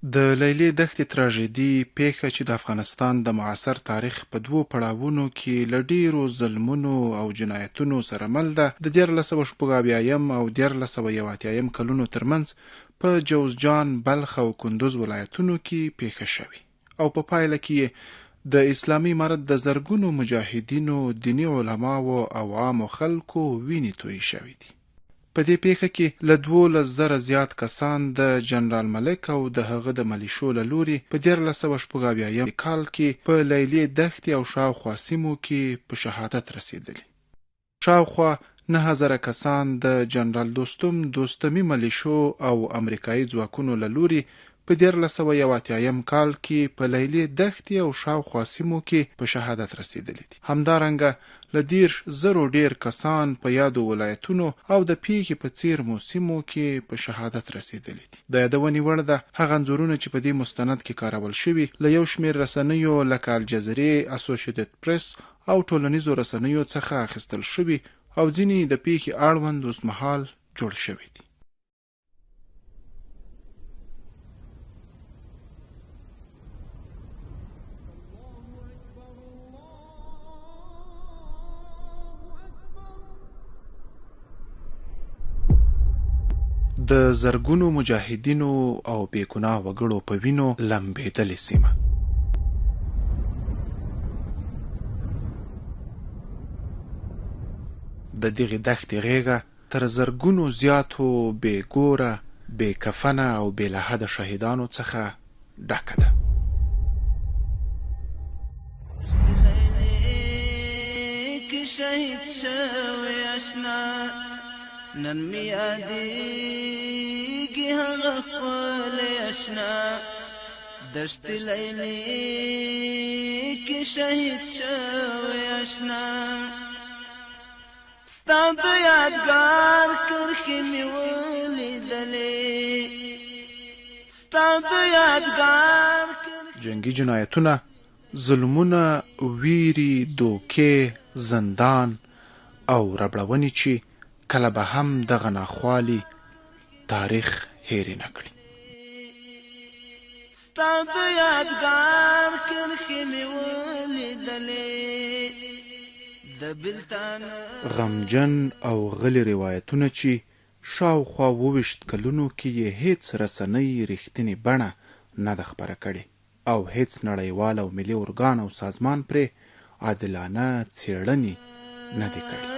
د لیلې دښتې تراژیدي پیښه چې د افغانستان د معاصر تاریخ په دوو پړاوونو کې له ډېرو ظلمونو او جنایتونو سره مل ده، د 1480 او 1481 کلونو ترمنځ په جوزجان، بلخ او کندوز ولایتونو کې پیښه شوې او په پایله کې د اسلامي امارت د زرګونو مجاهدینو، دیني علماو او عامو خلکو وینې تویې شوې دي. په دې پیښه کې له 12,000 زیات کسان د جنرال ملک او د هغه د ملیشو له لوري په 1480 کال کې په لیلې دښتې او شاوخوا سیمو کې په شهادت رسېدلي. شاوخوا 9,000 کسان د جنرال دوستمي ملیشو او امریکایي ځواکونو له لوري په 1481 کال کې په لیلې دښتې او شاوخوا سیمو کې په شهادت رسېدلي دي. همدارنګه له 10,000 ډېر کسان په یادو ولایتونو او د پیښې په څیرمو سیمو کې په شهادت رسېدلي دي. د یادونې وړ ده هغه انځورونه چې په دې مستند کې کارول شوي له یو شمېر رسنیو لکه الجزیرې، اسوسییټډ پریس او ټولنیزو رسنیو څخه اخیستل شوي او ځینې د پیښې اړوند اوسمهال جوړ شوي دي. د زرګونو مجاهدینو او بېګناه وګړو په وینو لمبېدلې سیمه. د دغې دښتې غېږه تر زرګونو زیاتو بې ګوره، بې کفنه او بې لحده شهیدانو څخه ډکه ده. نن می یادیږي هغه خپل اشنا، دشت لیلی کې شهید شوی اشنا، ستا د یادګار کرښې مې ولیدلې، ستا د یادګار. جنگي جنایتونه، ظلمونه، ویرې، دوکې، زندان او ربړونې چې کله به هم دغه ناخوالي تاریخ هېرې نه کړي. ستا د یادګار کرښې مې ولیدلې، د بلتان غمجن او غلي روایتونه چې شاوخوا 22 کلونو کې یې هیڅ رسنۍ رښتینې بڼه نه ده خپره کړې او هیڅ نړیوال او ملي ارګان او سازمان پرې عادلانه څېړنې نه دي کړې.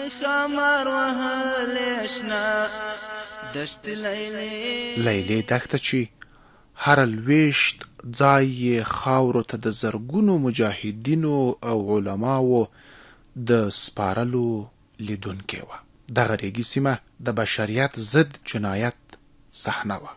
لیلې دښته چې هر لویشت ځای یې خاورو ته د زرګونو مجاهدینو او علماو د سپارلو لیدونکې وه. دغه ریګي سیمه د بشریت ضد جنایت صحنه وه.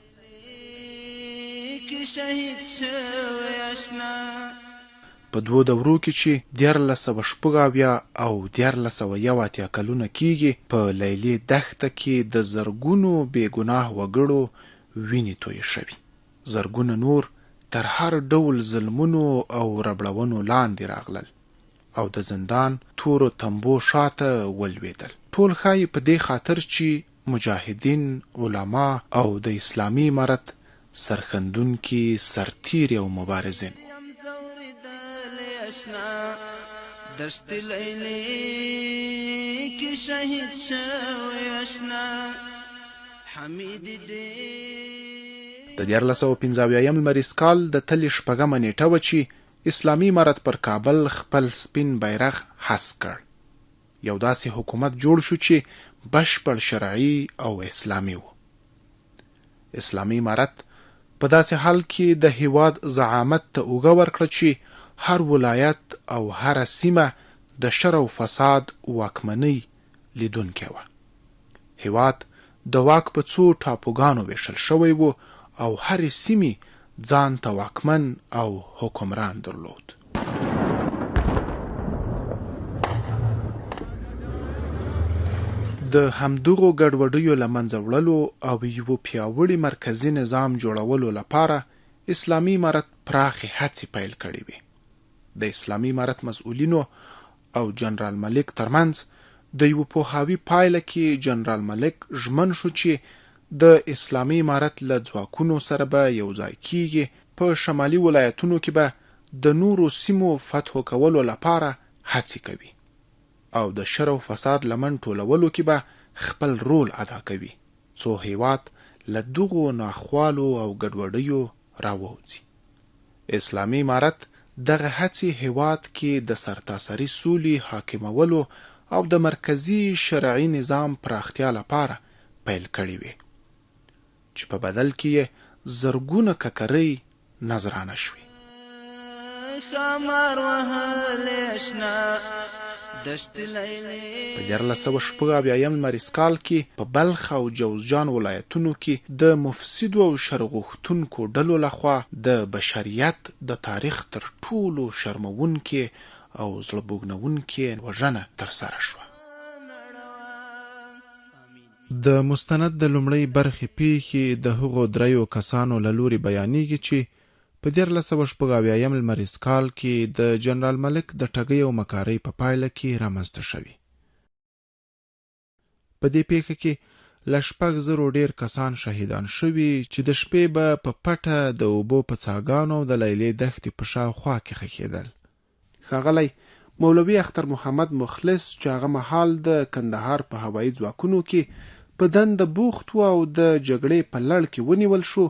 په دوو دورو کې چې 1480 او 1481 کلونه کېږي په لیلې دښته کې د زرګونو بېګناه وګړو وینې تویې شوي. زرګونه نور تر هر ډول ظلمونو او ربړونو لاندې راغلل او د زندان تورو تنبو شاته ولوېدل. ټول ښایي په دې خاطر چې مجاهدین، علما او د اسلامي امارت سرښندونکي سرتیري او مبارزین. دشت لیلی کې شهید شوی اشنا، حمید دې. د 1450 لمریز کال د تلې 6 نیټه وه چې اسلامي امارت پر کابل خپل سپین بیرغ حذف کړ. یو داسې حکومت جوړ شو چې بشپړ شرعي او اسلامي و. اسلامي امارت په داسې حال کې د هیواد زعامت ته اوږه ورکړه چې هر ولایت او هر سیمه د شر او فساد واکمنۍ لیدونکی وه. هیواد د واک په څو ټاپوګانو ویشل شوی و او هرې سیمې ځان ته واکمن او حکمران درلود. د همدغو ګډوډیو له منځه وړلو او یو پیاوړي مرکزي نظام جوړولو لپاره اسلامي امارت پراخې هڅې پیل کړې وې. د اسلامي امارت مسؤلینو او جنرال ملک ترمنځ د یو پوهاوي پایله کې جنرال ملک ژمن شو چې د اسلامي امارت له ځواکونو سره به یو ځای کیږي. په شمالي ولایتونو کې به د نورو سیمو فتح کولو لپاره هڅې کوي او د شر او فساد لمن ټولولو کې به خپل رول ادا کوي څو هیواد له دغو ناخوالو او ګډوډیو راووځي. اسلامي امارت دغه هڅې هیواد کې د سرتاسري سولې حاکمولو او د مرکزی شرعي نظام پراختیا لپاره پیل کړې وي چې په بدل کې یې زرګونه ککرۍ نظرانه شوي. خمار وهلې شنه دشت لیلې په 1478 لمریز کال کې په بلخ او جوزجان ولایتونو کې د مفسدو او شرغوښتونکو ډلو لخوا د بشریت د تاریخ تر ټولو شرموونکې او زړه بوږنوونکې وژنه ترسره شوه. د مستند د لومړۍ برخې پیښې د هغو دریو کسانو له لوري بیانېږي چې په 1478 لمریز کال کې د جنرال ملک د ټګۍ او مکارۍ په پایله کې رامنځته شوي. په دې پیښه کې له 6,000 ډیر کسان شهیدان شوي چې د شپې به په پټه د اوبو په څاګانو او د لیلې دښتې په شاوخوا کې ښخېدل. ښاغلی مولوي اختر محمد مخلص چې هغه مهال د کندهار په هوایي ځواکونو کې په دنده بوخت و او د جګړې په لړ کې ونیول شو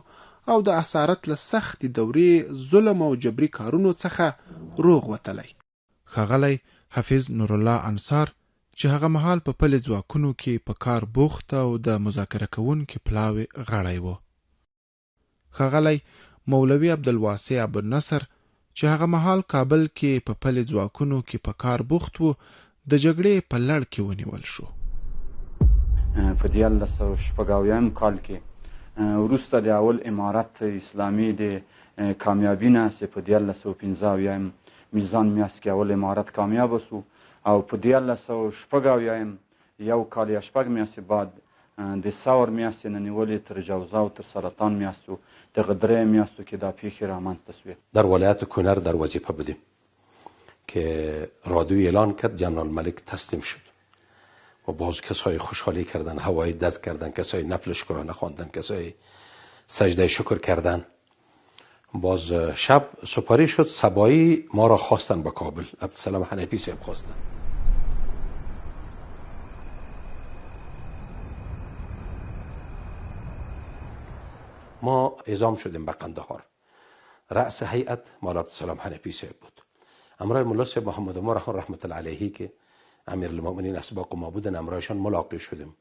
او د اسارت له سختې دورې ظلم او جبري کارونو څخه روغ وتلی. ښاغلی حفیظ نورالله انصار چې هغه مهال په پلي ځواکونو کې په کار بوخت او د مذاکره کوونکي پلاوي غړی و. ښاغلی مولوي عبدالواسع ابوالنصر چې هغه مهال کابل کې په پلي ځواکونو کې په کار بوخت و د جګړې په لړ کې ونیول شو. په 1980 کال کې وروسته د اول امارت اسلامي د کامیابی نه چې په 1915 میزان میاشت کې اول امارت کامیاب شو او په 1980 یو کال یا شپږ میاشتې بعد د ثور میاشتې نه نیولې تر جوزا او تر سرطان میاشتو دغه درې میاشتو کې دا پیښې رامنځته شوې. در ولایت کنر در وظیفه بودیم که رادیو اعلان کرد جنرال ملک تسلیم شد و باز کسای خوشحالی کردن، هوای دست کردن، کسای نفل شکرانه خواندن، کسای سجده شکر کردن. باز شب سپاری شد، صبایی ما را خواستن به کابل. عبدالسلام حنفی صاحب خواستن. ما اعزام شدیم به قندهار. رأس هیئت مولانا عبدالسلام حنفی صاحب بود. امرای مولا صاحب محمد عمر رحمت الله علیه که امیر المؤمنین اسباق ما بودن، امرایشان ملاقات شدیم.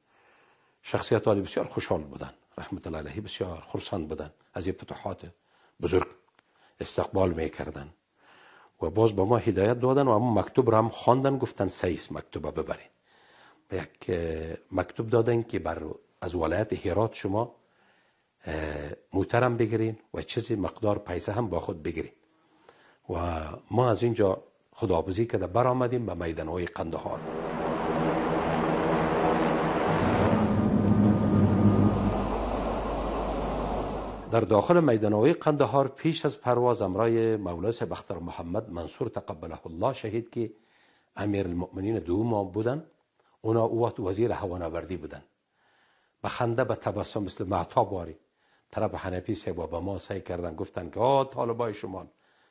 شخصیت عالی بسیار خوشحال بودن، رحمت الله علیه بسیار خرسند بودن، از این فتوحات بزرگ استقبال میکردن و باز با ما هدایت دادن و اما مکتوب را هم خواندن، گفتن سیس مکتوب ببرین. یک مکتوب دادن که از ولایت هرات شما موترم بگیرین و چیزی مقدار پیسه هم با خود بگیرین. و ما از اینجا خداحافظی کرده برآمدیم به میدان‌های قندهار. در داخل میدان‌های قندهار پیش از پرواز امرای مولا صاحب اختر محمد منصور تقبله الله شهید که امیر المؤمنین دوم بودن، اونا وقت وزیر هوانوردی بودن. به خنده به تبسم مثل مهتاب واری طرف حنفی صاحب با ما سعی کردن، گفتن که طالبای شما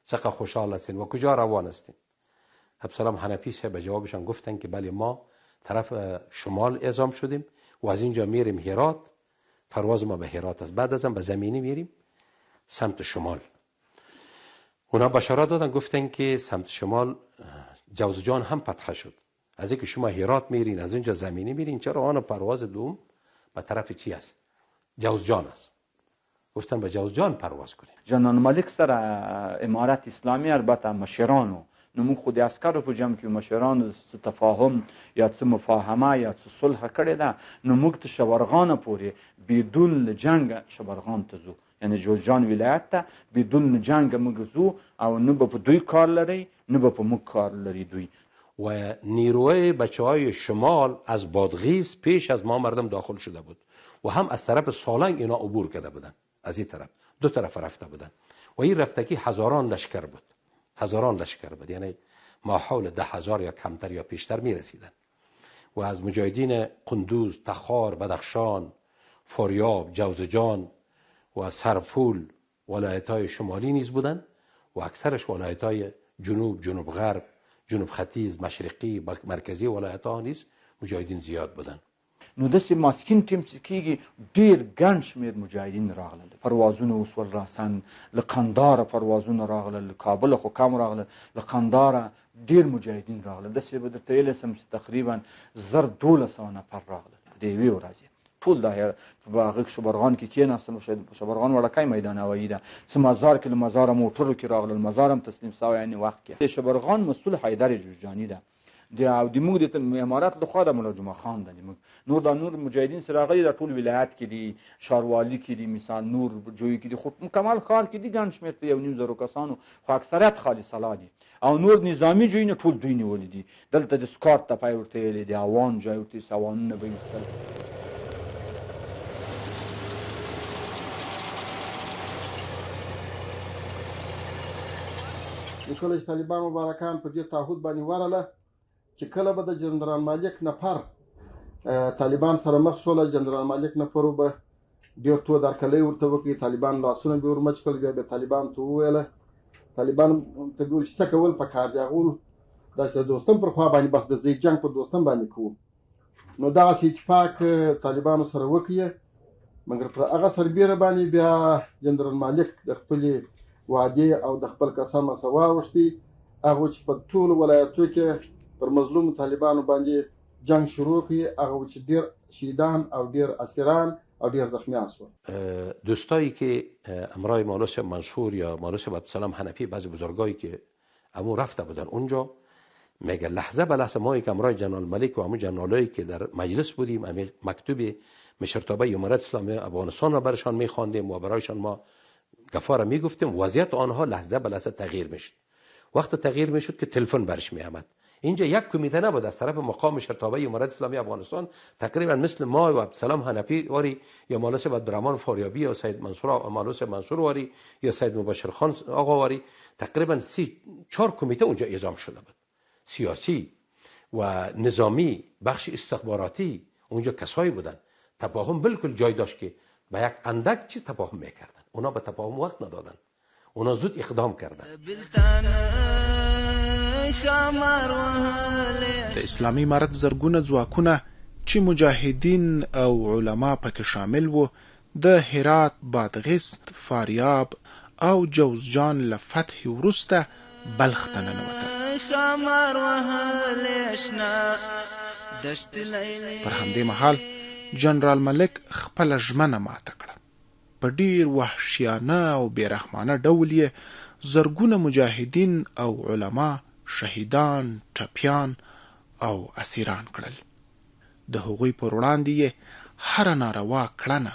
چقدر خوشحال هستین و کجا روان هستین. عبدالسلام حنفی صاحب به جوابشان گفتن که بله ما طرف شمال اعزام شدیم و از اینجا میریم هرات، پرواز ما به هرات است، بعد ازم به زمینی میریم سمت شمال. اونا بشارت دادن، گفتن که سمت شمال جوزجان هم فتح شد، از اینکه شما هرات میرین از اینجا زمینی میرین، چرا آن پرواز دوم به طرف چی است؟ جوزجان است. گفتن به جوزجان پرواز کنیم. جنرال ملک سره امارت اسلامی البته مشرانو نو موږ خو د عسکرو په جمع کې مشرانو څه تفاهم یا څه مفاهمه یا څه صلح کړې ده، نو موږ ته شبرغان پورې بدون جنگ شبرغان ته ځو، یعنی جوزجان ولایت ته بدون جنگ موږ ځو او نه به په دوی کار لري نه به په موږ کار لري دوی. و نیروی بچه‌های شمال از بادغیس پیش از ما مردم داخل شده بود و هم از طرف سالنگ اینا عبور کرده بودن، از این طرف دو طرف رفته بودن و این رفتگی هزاران لشکر بود، هزاران لشکر بود، یعنی ما حول 10,000 یا کمتر یا پیشتر می رسیدن و از مجاهدین قندوز، تخار، بدخشان، فاریاب، جوزجان و سرپول ولایت‌های شمالی نیز بودند و اکثرش ولایت‌های جنوب، جنوب غرب، جنوب ختیځ، مشرقی، مرکزی ولایت‌ها نیز مجاهدین زیاد بودند. نو داسې ماسکین ټیم چې کېږي ډېر ګڼ شمېر مجاهدین راغلل، پروازونه اوس ور راسن، له قنداره پروازونه راغلل، له کابله خو کم راغلل، له قنداره ډېر مجاهدین راغلل. داسې به درته ویلی سم چې تقریبا 1200 نفر راغلل په دې یوې ورځې. ټول دا په هغه شبرغان کې کېناستل. شبرغان وړکی میدان هوایي ده، څه مزار کې له مزاره موټرو کې راغلل، مزار هم تسلیم سوی یعنې وخت کې. شبرغان مسؤل حیدر جوجاني ده او د موږ د امارات لخوا د مولا جمعه خان ده. نور دا نور مجاهدین سره راغلي د ټول ولایت کې دي، شاروالي کې دي، مثال نور جوی کې دي، خو کمال ښار کې دي ګڼ شمېر ته 1.5 کسانو، خو اکثریت خالي سلا دي. او نور نظامي جویونه ټول دوی نیولي دي. دلته د سکاټ تپی ورته ویلی دي، اوان جای ورته اوانونه به ایستل. کله چې طالبان مبارکان په دې تعهد باندې ورله چې کله به د جنرال مالک نفر طالبان سره مخ شول، جنرال مالک نفر به ډېر تو درکلی ورته وکړي، طالبان لاسونه به ورمچ کړل. بیا به طالبان ته وویله، طالبان ته به ویل چې څه کول پکار دي، هغه ویل داسې د دوستم پر خوا باندې بس د ځای جنګ پر دوستم باندې کوو. نو دغسې اتفاق طالبانو سره وکړي، مګر پر هغه سربیره باندې بیا جنرال مالک د خپلې وعدې او د خپل قسم څخه واوښتي. هغه چې په ټولو ولایتو کې پر مظلوم طالبانو باندې جنگ شروع کړي، هغه چې ډېر شهیدان او ډېر اسیران او ډېر زخمیان شول. دوستایی که امرای مولوی منصور یا مولوی عبدالسلام حنفی، بعضی بزرگایی که امو رفته بودن اونجا، میگه لحظه به لحظه ما که امرای جنرال ملک و امو جنرالایی که در مجلس بودیم، امی مکتوب مشرتابه امارت اسلامی افغانستان را برشان میخواندیم و برایشان ما گفا را میگفتیم. وضعیت آنها لحظه به لحظه تغییر میشد. وقت تغییر میشد که تلفن برش میآمد. اینجا یک کمیته نبود از طرف مقام شرطابه امارت اسلامی افغانستان، تقریبا مثل ما و عبدالسلام حنفی واری یا مولوی عبدالرحمن فاریابی یا سید منصور مولوی منصور واری یا سید مبشر خان آقا واری، تقریبا 3-4 کمیته اونجا اعزام شده بود. سیاسی و نظامی، بخش استخباراتی، اونجا کسایی بودن. تفاهم بالکل جای داشت که با یک اندک چیز تفاهم میکردن. اونا به تفاهم وقت ندادن، اونا زود اقدام کردن. د اسلامي امارت زرګونه ځواکونه چې مجاهدین او علما پکې شامل وو، د هرات، بادغیس، فاریاب او جوزجان له فتح وروسته بلخ ته ننوتل. پر همدې مهال جنرال ملک خپله ژمنه ماته کړه. په ډیر وحشیانه او بیرحمانه ډول یې زرګونه مجاهدین او علما شهیدان، ټپیان او اسیران کړل. د هغوی پر وړاندې یې هر ناروا کړنه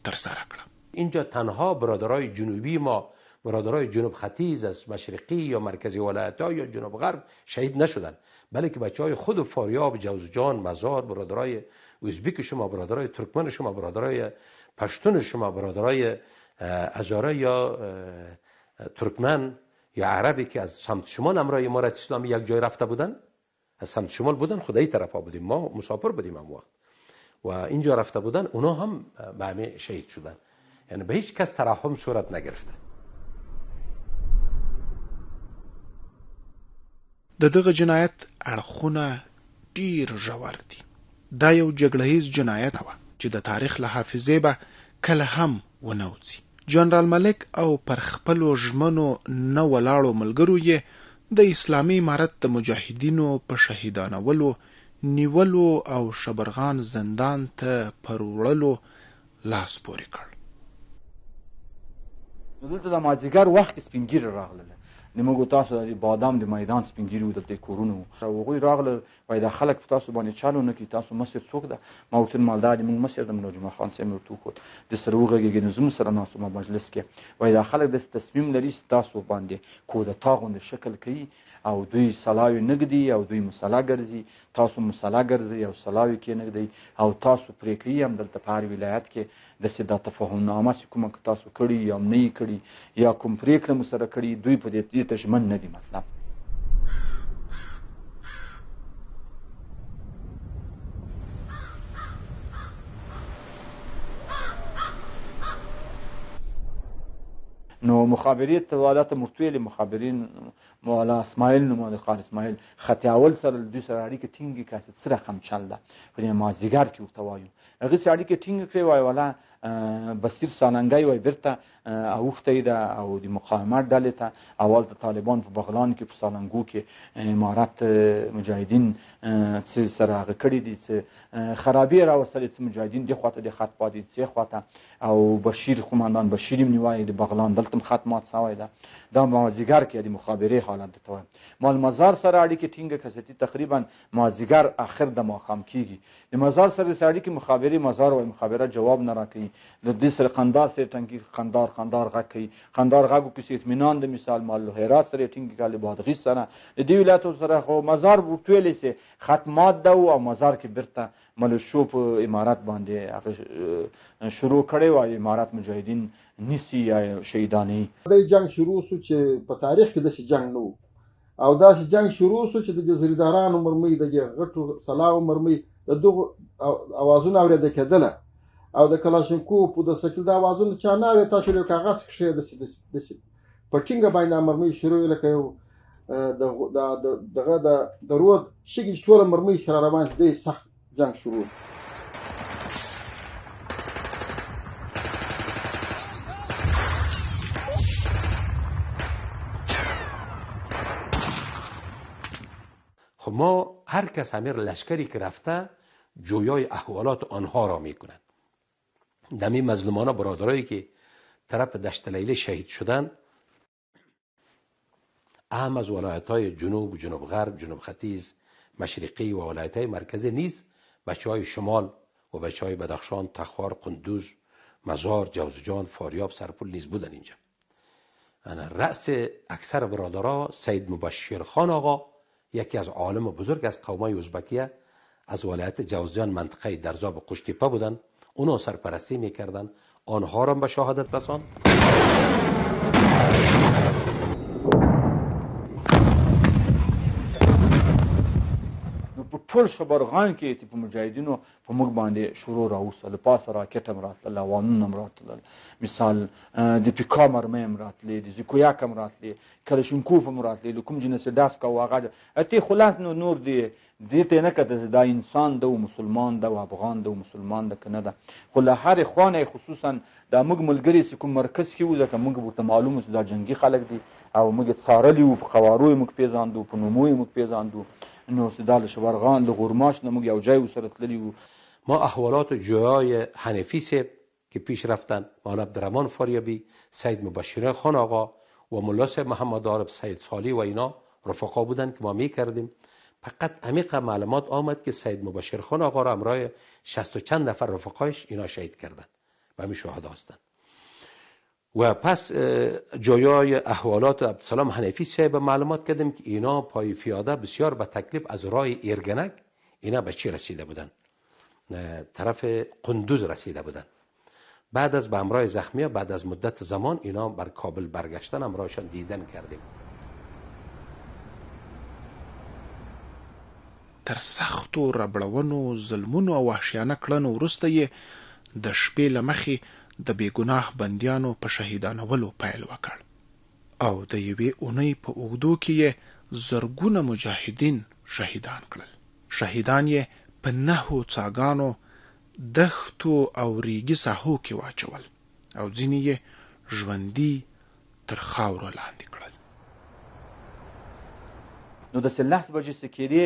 ترسره کړه. اینجا تنها برادرای جنوبی ما، برادرای جنوب ختیځ از مشرقی یا مرکزی ولایت‌ها یا جنوب غرب شهید نشدن، بلکه بچهای خود فاریاب، جوزجان، مزار، برادرای ازبک شما، برادرای ترکمن شما، برادرای پشتون شما، برادرای هزاره یا ترکمن یا عربی که از سمت شمال امرای امارت اسلامی یک جای رفته بودن، از سمت شمال بودن، خدایی طرفا بودیم، ما مسافر بودیم هم وقت و اینجا رفته بودن، اونا هم به همه شهید شدن. یعنی به هیچ کس ترحم صورت نگرفته. د دغه جنایت اړخونه ډیر ژور دي. دا یو جګړهیز جنایت و چې د تاریخ له حافظې به کله هم ونوځي. جنرال ملک او پر خپلو ژمنو نه ولاړو ملګرو یې د اسلامي امارت د مجاهدینو په شهیدانولو، نیولو او شبرغان زندان ته پر وړلو لاس پورې کړ. دلته د مازدیګر وخت سپین ږیري راغلل، موږ تاسو د بادام د میدان سپین ږیري وو، دلته کورونه وو. هغوی راغلل وایي دا خلک په تاسو باندې چالو نه کړي، تاسو مشر څوک ده؟ ما ورته ویل مالدار دی، موږ مشر د مولا جمعه خان صاحب مې ورته وښود. د سره وغږېږي، نو زموږ سره ناست وو مجلس کې، وایي دا خلک داسې تصمیم لري چې تاسو باندې کودتا غوندې شکل کوي او دوی سلاوي نږدي او دوی مسله ګرځي، تاسو مسله ګرځئ او سلاوي کې نږدئ او تاسو پرې کوي. هم دلته په هر ولایت کې داسې دا تفاهمنامه چې کومه تاسو کړي یا نه یې کړي یا کوم پرېکړه مو سره کړي، دوی په دې ته ژمن نه دي. مطلب نو مخابرې توالات مرتویل مخابرین مولا اسماعیل نو مولا قاری اسماعیل خط اول سره دوی سره اړیکه ټینګې کړه سره خم چل ده په مازیګر کې ورته وایو هغه سره اړیکه ټینګ کړې وای ولا بصیر سالنګي وای برته اوخته ده او د مقاومت ډلې ته اول ته طالبان په بغلان کې په سالنګو کې امارات مجاهدین سره هغه کړي دي چې خرابې راوستلې چې مجاهدین د خواته د خط پاتې چې خواته او بشیر قوماندان بشیر نیوای د بغلان دلته ختمات سوی ده دا مازیګر کې د مخابرې حالت ته وای مال مزار سره اړیکې ټینګه کستی تقریبا مازیګر اخر د ماخام کیږي د مزار سره اړیکې مخابرې مزار وای مخابره جواب نه راکړي د دې سره قندار سره ټنګي قندار غږ کوي قندار غږو کې اطمینان د مثال مال هرات سره ټینګي کاله بادغیس سره د دې ولایتو سره خو مزار ورتویلې سي ختمات ده او مزار کې برته ملشو په امارات باندې شروع کړي وای امارات مجاهدین نسی یا شهیدانی د جنگ شروع شو چې په تاریخ کې د جنگ نو او دا جنگ شروع شو چې د جزیردارانو مرمۍ د غټو سلاو مرمۍ د دغه اوازونه اورېدل کېدله او د کلاشینکوف په د سکل د اوازونو چا نه اورېد تاسو له کاغذ کې د پټینګ باندې مرمۍ شروع لکه دغه د درود شګي ټول مرمۍ سره روان دي سخت جنگ شروع خب ما هر کس امیر لشکری که رفته جویای احوالات آنها را میکنن. دمی مظلومانه برادرایی که طرف دشت لیله شهید شدن اهم از ولایت‌های جنوب، جنوب غرب، جنوب ختیز، مشرقی و ولایت‌های مرکزی نیز بچه‌های شمال و بچه‌های بدخشان، تخار، قندوز، مزار، جوزجان، فاریاب، سرپل نیز بودن اینجا. رأس اکثر برادرها سید مبشر خان آقا یکی از عالم بزرگ از قومای ازبکیه از ولایت جوزجان منطقه درزاب قشتیپه بودن. اونا سرپرستی میکردن، آنها را به شهادت رساند. ټول شبرغان کې چې په مجاهدینو په موږ باندې شروع راوستل پاسه راکټ هم راتلل اوانونه هم راتلل مثال د پیکا مرمۍ هم راتلې د زیکویاک هم راتلې کلشینکوف هم راتلې د کوم جنس داسکا او هغه اتې خلاص نور دی دې ته نه کته دا انسان د مسلمان د افغان د مسلمان د کنه ده خو له هر خوانه خصوصا د موږ ملګری چې کوم مرکز کې و ځکه موږ ورته معلومه دا جنگي خلک دي او موږ څارلی و په قوارو موږ پیژاندو په نومو موږ پیژاندو نو سدال شبرغان لغورماش نموږ یو ځای وسره تللی و. ما احوالات جویای حنفی سیب که پیش رفتن مولانا عبدالرحمن فاریابی، سید مبشر خان آقا و ملا صاحب محمد عارف، سید صالح و اینا رفقا بودن که ما میکردیم. فقط عمیق معلومات آمد که سید مبشر خان آقا را همراه 60 و چند نفر رفقایش اینا شهید کردن و همین شهدا هستند. و پس جویای احوالات عبدالسلام حنفی صاحب معلومات کردیم که اینا پای پیاده بسیار به تکلیف از راه ایرگنک اینا به چی رسیده بودن؟ طرف قندوز رسیده بودن. بعد از به همراه زخمی بعد از مدت زمان اینا بر کابل برگشتن همراهشان دیدن کردیم. تر سختو ربړونو ظلمونو او وحشیانه کړنو وروسته یې د شپې له مخې د بېګناه بندیانو په شهیدانولو پیل وکړ او د یوې اونۍ په اوږدو کې یې زرګونه مجاهدین شهیدان کړل. شهیدان یې په 9 څاګانو، دښتو او ریګي ساحو کې واچول او ځینې یې ژوندي تر خاورو لاندې کړل. نو د 13 بجې سکیری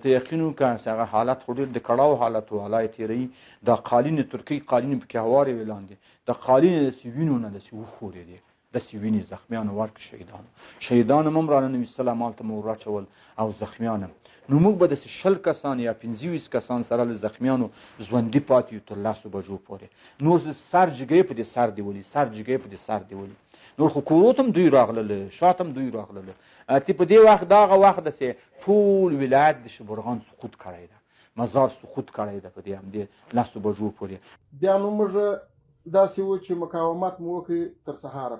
ته یقین وکړه چې هغه حالت خو ډېر د کړاو حالت و حالای تیری د قالین ترکی قالین په کې هوارې ولاندې د قالین د سیوینو نه د سی وخورې دي د سیوینې زخمیان ورک شهیدان هم را نبی سلام علیه مور راچول او زخمیان نو موږ به د 60 کسان یا 25 کسان سره له زخمیانو ژوندي پاتې یو تر 10 بجو پورې نور سر جګې په دې سر دی ولي سر جګې په دې سر دی ولي نور خو کوروتم دوی راغله شاتم دوی راغله تی په دې وخت داغه وخت د سه ټول ولایت د شبرغان سقوط کړی ده مزار سقوط کړی ده په دې هم دې 10 بجو پورې بیا نو موږ داسې و چې مقاومت مو وکړ تر سهار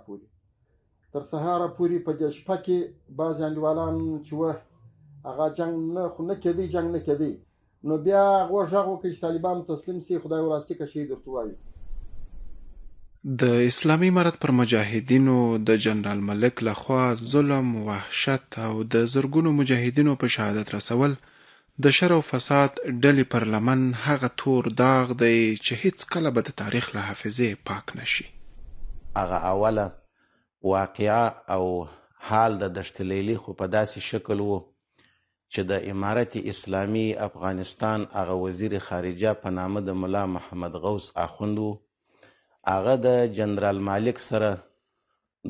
پورې په دې شپه کې بعض انډیوالان چې و هغه جنگ نه کېدی نو بیا غوږ غو کې طالبان تسلیم سي خدای وراستی که شهید ورته وایي د اسلامي امارت پر مجاهدینو د جنرال ملک لخوا ظلم، وحشت او د زرګونو مجاهدینو په شهادت رسول د شر او فساد ډلې پر لمن هغه تور داغ دی چې هیڅ کله به د تاریخ له حافظې پاک نشي. هغه اوله واقعه او حال د دشت لیلی خو په داسې شکل وو چې د امارت اسلامي افغانستان هغه وزیر خارجه په نامه د ملا محمد غوث اخوند وو. هغه د جنرال مالک سره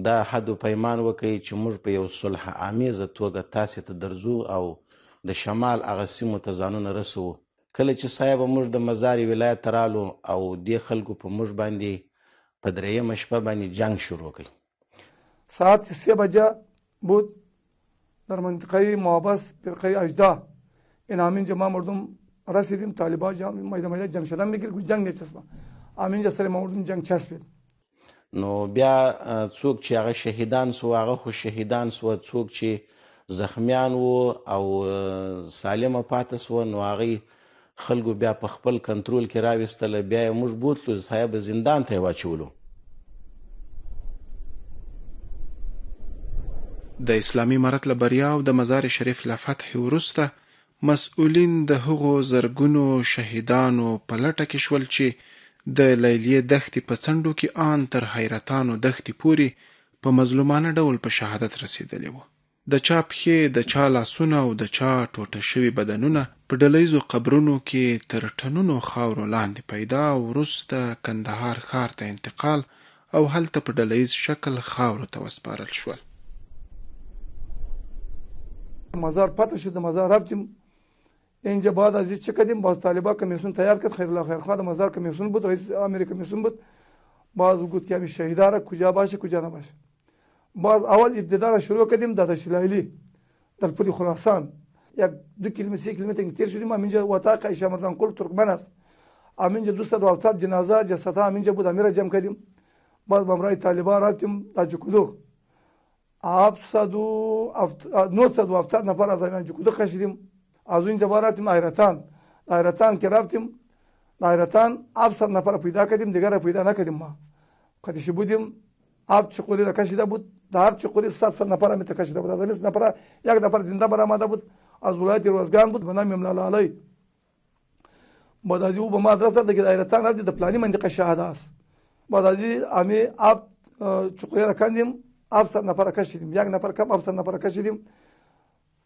دا حد و پیمان وکړي چې موږ په یو صلح آمیزه توګه تاسې ته درځو او د شمال هغه سیمو ته ځانونه رسوو. کله چې صاحب موږ د مزار ولایت ته رالو او دې خلکو په موږ باندې په درېیمه شپه باندې جنگ شروع کړ. ساعت 3 بجه بود در منطقه مابس فرقه اجدا این همینجا ما مردم رسیدیم. طالبان میدان جنگ شدن میگیره جنگ نچسبه همینجا سر ما مردم جنگ چسبید. نو بیا څوک چې هغه شهیدان سو هغه خو شهیدان سو، څوک چې زخمیان وو او سالمه پاتې سو نو هغه خلکو بیا په خپل کنټرول کې راوستل. بیا یې موږ بوتلو صاحب زندان ته واچولو. د اسلامي امارت له بریا او د مزار شریف له فتح وروسته مسؤلین د هغو زرګونو شهیدانو په لټه کې شول چې د لیلیې دښتې په څنډو کې آن تر حیرتانو دښتې پورې په مظلومانه ډول په شهادت رسېدلي وو. د چا پښې، د چا لاسونه او د چا ټوټه شوي بدنونه په ډلیزو قبرونو کې تر ټنونو خاورو لاندې پیدا او وروسته کندهار ښار ته انتقال او هلته په ډلیز شکل خاورو ته وسپارل شول. مزار پاتې شد. مزار رفتیم اینجا بعد از چه کردیم باز طالبا کمیسیون تیار کرد. خیر الله خیرخواه مزار کمیسیون بود، رئیس امیر کمیسیون بود. باز گفت که همین شهیدا را کجا باشه کجا نباشه. باز اول ابتدا را شروع کردیم در دشت لیلی در پل خراسان 1-2 کیلومتر 3 کیلومتر تیر شدیم. همینجا واتاق ایشامردان قل ترکمن است. همینجا 270 جنازه جسدها همینجا بود. امیر جمع کردیم. باز بمرای طالبا رفتیم تا جکلوخ 970 نفر از همین جکلوخ کشیدیم. از اینجا رفتیم ایرتان که رفتیم ایرتان 700 نفر پیدا کردیم. دیگر را پیدا نکردیم. ما قدیش بودیم 7 چقوری را کشیده بود. در هر چقوری 700 نفر هم کشیده بود. از 20 نفر یک نفر زنده برآمده بود. از ولایت روزگان بود به نام املالا علی. بعد از او به ما رسید که ایرتان رفتیم در پلانی منطقه شهاده است. بعد از امی 7 چقوری را کندیم 700 نفر کشیدیم. یک نفر کم 700 نفر کشیدیم.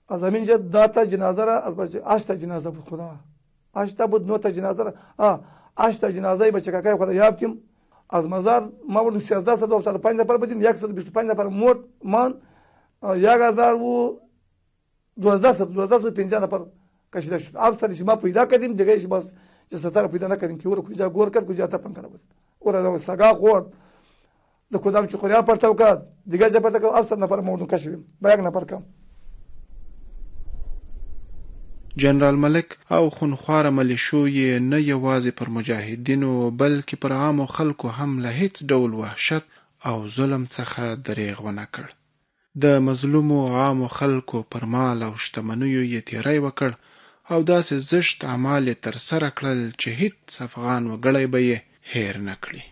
از همینجا 10 تا جنازه را از بچه 8 تا جنازه بود. خدا 8 تا بود 9 تا جنازه را 8 تا جنازه بچه کاکای خدا یافتیم. از مزار ما بودیم 1375 نفر بودیم. 125 نفر مرد مان 1250 نفر کشیده شد. افسرش ما پیدا کردیم دیگه باز جسد را پیدا نکردیم که او را کجا گور کرد کجا تپن کرد بود. او را سگا خورد د کدام چخوریا پرتاو کرد دیگه جا پرتاو کرد. افسر نفر مردم کشیدیم با یک نفر کم. جنرال ملک او خونخواره ملیشو یې نه یوازې پر مجاهدینو بلکې پر عامو خلکو هم له هیڅ ډول وحشت او ظلم څخه دریغ ونه کړ. د مظلومو عامو خلکو پر مال او شتمنیو یې تیری وکړ او داسې زشت اعمال یې ترسره کړل چې هیڅ افغان وګړی به یې هیر نه کړي.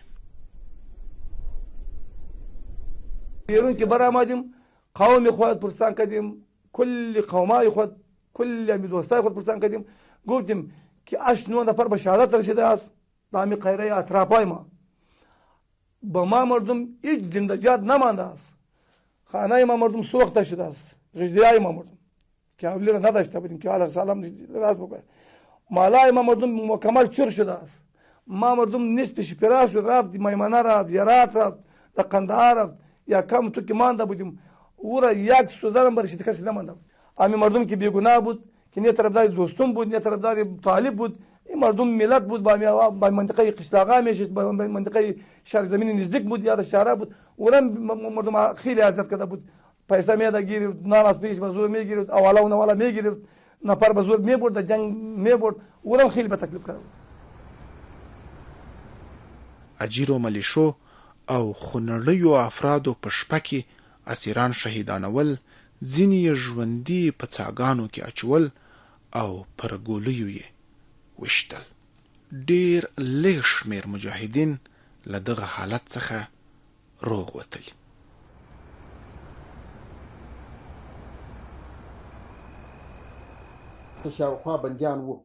بیرون که برآمدیم قوم خود پرسان کردیم، کل قومای خود کل دوستای خود پرسان کردیم، گفتیم که 8-9 نفر به شهادت رسیده است در همین قیره اطرافای ما. با ما مردم هیچ زندگیات نمانده است. خانه ما مردم سوخته شده است. غجدیای ما مردم که اولی را نداشته بودیم که حالا سلام راست بکنه. مالای ما مردم مکمل چور شده است. ما مردم نصفش پراش رفت، میمنه رفت، زیارات رفت، در قندهار رفت، یا کم تو که مانده بودیم او را یک سوزن برشید کسی نمانده بود. همین مردم که بیگناه بود که نه طرفدار دوستون بود نه طرفدار طالب بود، این مردم ملت بود با منطقه قشلاقا میشد، با منطقه شهر زمین نزدیک بود یا شهر بود. اونم مردم خیلی اذیت کرده بود. پیسه میاد گیرفت، نان از پیش به زور میگیرفت، اولا و نوالا میگیرفت، نفر به زور میبرد، جنگ میبرد. اونم خیلی به تکلیف کرده بود. اجیرو ملیشو او خونړیو افرادو په شپه کې اسیران شهیدانول، ځینې ژوندي په څاګانو کې اچول او پر ګولیو یې وشتل. ډېر لږ شمېر مجاهدین له دغه حالت څخه روغ وتلي. شاوخوا بندیان وو.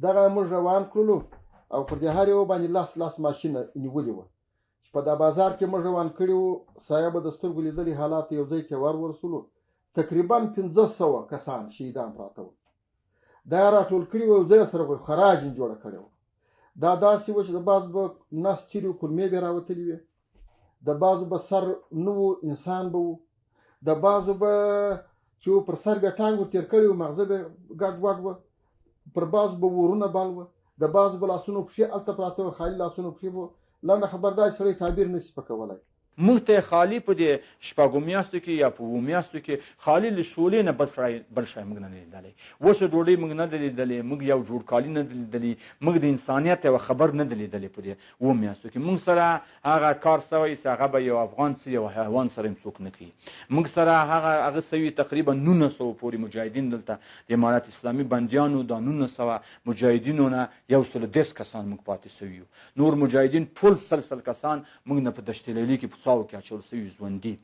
دغه موږ روان کړلو او پر دې هر یو باندې لاس ماشینه نیولې وه چې په دا بازار کې موږ روان کړي وو. سایه به د سترګو لیدلي حالات یو ځای کې ورسولو. تقریبا 1500 کسان شهیدان پراته وو. دا راټول کړي وو، یو ځای سره خراج جوړه کړې وه. دا داسې وه چې د بعضو به نس چیرې وو، کلمې به یې راوتلې وې، د بعضو به سر نه وو، انسان به وو، د بعضو به چې پر سر به ټانګ ور تېر کړی وو، مغزه به ګډ وډ وه، پر بعضو به ورونه بل وه، د بعضو به لاسونو پښې هلته پراته وه، خالي لاسونو پښې به. لنډه خبر دا چې سړی تعبیر نشي په کولی. موږ ته خالی په دې شپږو میاشتو کې یا په اووه میاشتو کې خالی له شولې نه بل شی موږ نه لیدلی. اوس ډوډۍ موږ نه ده لیدلې، موږ یو جوړ کالي نه ده لیدلي، موږ د انسانیت یوه خبر نه ده لیدلې په دې اووه میاشتو کې. موږ سره هغه کار سوی چې هغه به یو افغان څه یو حیوان سره هم څوک نه کوي. موږ سره هغه سوي تقریبا 1900 پورې مجاهدین دلته د امارت اسلامي بندیانو دا 1900 مجاهدینو نه 110 کسان موږ پاتې سوي یو. نور مجاهدین ټول سلسل کسان موږ نه په دشت لیلي کې کې اچول سوي ژوندي.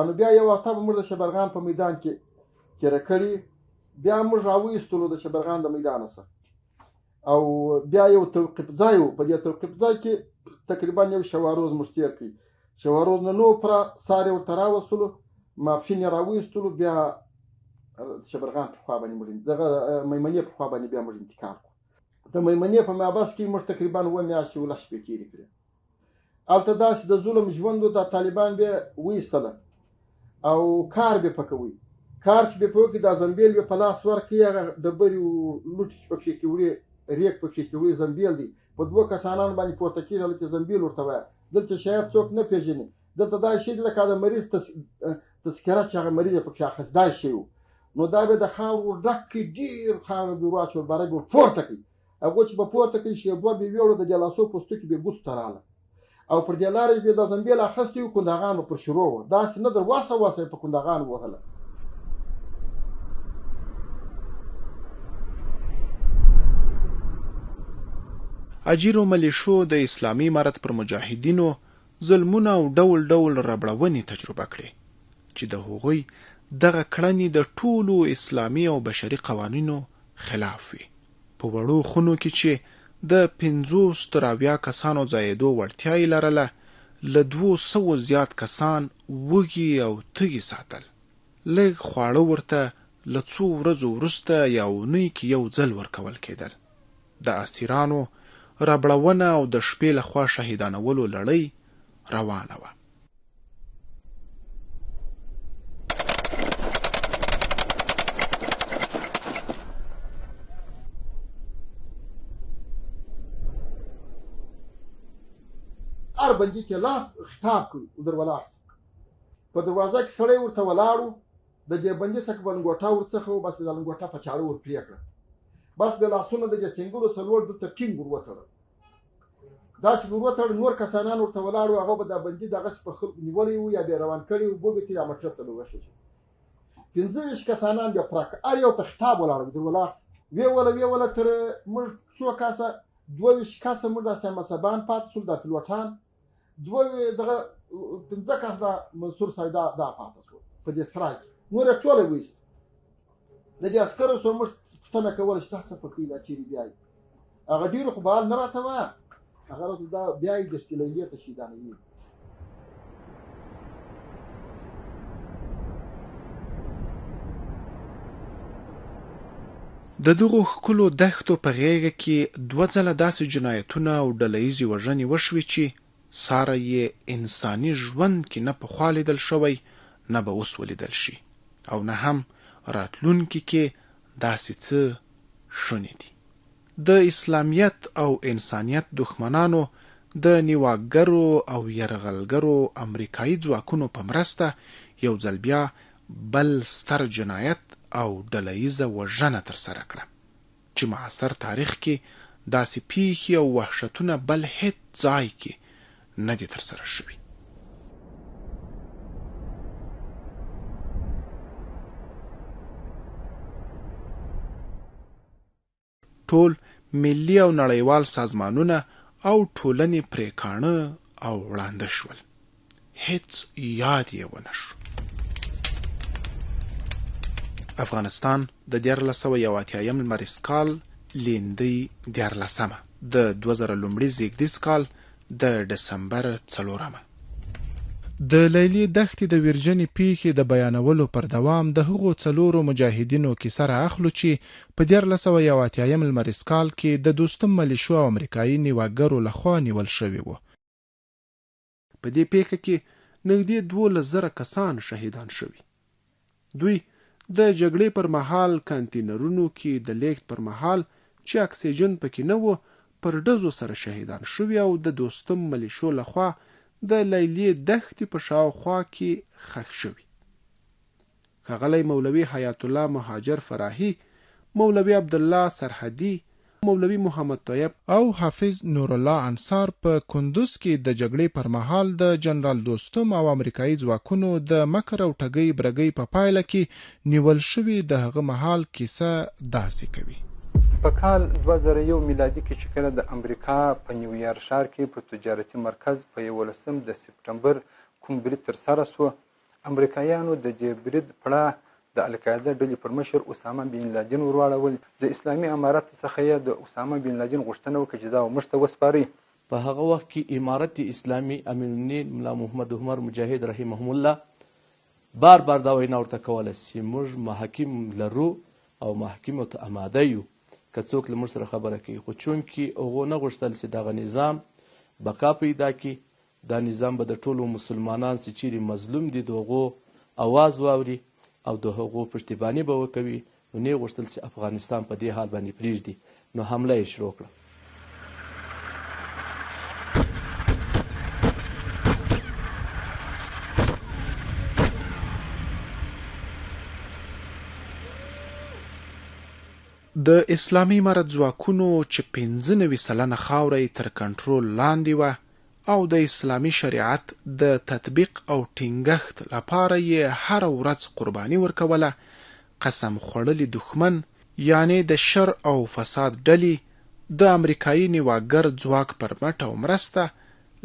نو بیا یو وخته به موږ د شبرغان په میدان کې تېره کړي. بیا موږ راویستلو د شبرغان د میدانه څخه او بیا یو توقف ځای و. په دې توقف ځای کې تقریبا یو شواروز موږ تېر کړي. شواروز نه نو پوره سار یې ورته راوستلو، ماپښین یې راویستلو. بیا شبرغان په خوا باندې موږ دغه میمنې په خوا باندې بیا موږ انتقال کړو. د میمنې په محبس کې موږ تقریبا 7 میاشتې 10 شپې تېرې کړې. هلته داسې د ظلم ژوند و. د طالبان بیا ویستله او کار به پکې وي. کار چې به پکې دا زنبیل به په لاس ورکړي، هغه ډبرې لوټ پکې کې وړي، ریک پکې کې وړي، زنبیل دی په 2 کسانان باندې پورته کېږي. هلته زنبیل ورته وایي. دلته شاید څوک نه پېژني. دلته دا شی دی لکه د مریض تذکره چې هغه مریض پکې اخیستی شوی و. نو دا به د خاورو ډک کړي، ډېر خاوره به واچول، باره به پورته کړي. هغو چې به پورته کړي شېبه به ویوړو د جلاسو پوستکي به ګوتو ته راغله او پر دې لارې به د زنبیل اخیستی و. کندهغانو پر شروع وه. داسې نه در وسه یې په کندهغان ووهله. اجیرو ملیشو د اسلامي امارت پر مجاهدینو ظلمونه او ډول ډول ربړونې تجربه کړې چې د هغوی دغه کړنې د ټولو اسلامي او بشري قوانینو خلاف وي. په وړو خونو کې چې د 50 تر 80 کسانو ځایېدو وړتیا یې لرله، له 200 زیات کسان وږي او تږي ساتل. لږ خواړه ورته له څو ورځو وروسته یا اونۍ کې یو ځل ورکول کېدل. د اسیرانو ربړونه او د شپې لخوا شهیدانولو لړۍ روانه وه. هر بندي کې لاس خطاب کوي او در ولاړ په دروازه کې سړی ورته ولاړو. د دې بندي څخه به لنګوټه ورڅخه و، بس به د لنګوټه په چاړه ور پرې کړه، بس به لاسونه د دې څنګلو سلوړ دلته ټینګ ور وتړه. دا چې ور وتړ نور کسانان ورته ولاړو، هغه به دا بندي دغسې په خلکو نیولی و یا به یې روان کړي و، بو به ترې مټر ته به وخېژي. 15 کسانان بیا پوره کړه. هر یو په خطاب ولاړ و، در ولاړ ویوله تر موږ څو کسه 22 کسه موږ داسې مصبان پاتې شول، دا پیلوټان 15 کسه منصور صاحب دا پاتې شول په دې سرای کې. نور یې ټوله ویست. د دې عسکرو سره موږ پوښتنه کوله چې دا څه په کوي، دا چیرې بیایي. هغه ډېرو خو به حال نه راته وایه، هغه راته دا بیایي دشت لیلې ته شهیدانوي. د دغو ښکلو دښتو په غېږه کې 2 ځله داسې جنایتونه او ډلهییزې وژنې وشوې چې ساره یې انساني ژوند کې نه پخوا لیدل شوی، نه به اوس ولیدل شي، او نه هم راتلونکي کې داسې څه شونې دي. د اسلامیت او انسانیت دښمنانو د نیواګرو او یرغلګرو امریکایي ځواکونو په مرسته یو ځل بیا بل ستر جنایت او ډلهییزه وژنه ترسره کړه چې معاصر تاریخ کې داسې پیښې او وحشتونه بل هیڅ ځای کې نه دي ترسره شوي. ټول ملي او نړیوال سازمانونه او ټولنې پرې کاڼه او وړاندې شول. هیڅ یاد یې ونه شو. افغانستان د 1481 لمریز کال لیندۍ 14مه د 2000 لومړي زیږدیز کال د ډسمبر 4مه. د لیلی دښتې د ویرجنې پیښې د بیانولو پر دوام د هغو 4 مجاهدینو کیسه را اخلو چې په 1481 لمریز کال کې د دوستم ملیشو او امریکایي نیواګرو لخوا نیول شوي وو. په دې پیښه کې نږدې 12,000 کسان شهیدان شوي. دوی د جګړې پر مهال کانتینرونو کې د لیږد پر مهال چې اکسیجن پکې نه و پر ډزو سره شهیدان شوي او د دوستم ملیشو لخوا د لیلی دښتې په شاوخوا کې ښخ شوي. ښاغلی مولوي حیات الله مهاجر فراهي، مولوي عبدالله سرحدي، مولوي محمد طیب او حافظ نور الله انصار په کندوز کې د جګړې پر مهال د جنرال دوستم او امریکایي ځواکونو د مکر او ټګۍ برګۍ په پایله کې نیول شوي د هغه مهال کیسه داسې کوي. په کال 2001 میلادي کې چې کله د امریکا په نیویارک ښار کې په تجارتي مرکز په 11 د سپټمبر کوم برید ترسره شو، امریکایانو د دې برید پړه د القاعده ډلې پر مشر اسامه بن لادن ورواړول. د اسلامي امارت څخه یې د اسامه بن لادن غوښتنه وکړه چې دا موږ ته وسپاري. په هغه وخت کې امارت اسلامي امین المؤمنین ملا محمد عمر مجاهد رحمهم الله بار دا وینا ورته کوله چې موږ محاکم لرو او محاکمو ته آماده یو که څوک له موږ سره خبره کوي، خو چونکې هغو نه غوښتل چې دغه نظام بقا پیدا کړي، دا نظام به د ټولو مسلمانان چې چیرې مظلوم دي د هغو اواز واوري او د هغو پشتیباني به وکوي، نو نه یې غوښتل چې افغانستان په دې حال باندې پرېږدي، نو حمله یې شروع کړه. د اسلامي امارت ځواکونو چې 95% خاوره یې تر کنټرول لاندې وه او د اسلامي شریعت د تطبیق او ټینګښت لپاره یې هر ورځ قرباني ورکوله، قسم خوړلي دښمن یعنی د شر او فساد ډلې د امریکایي نیواګر ځواک پر مټ او مرسته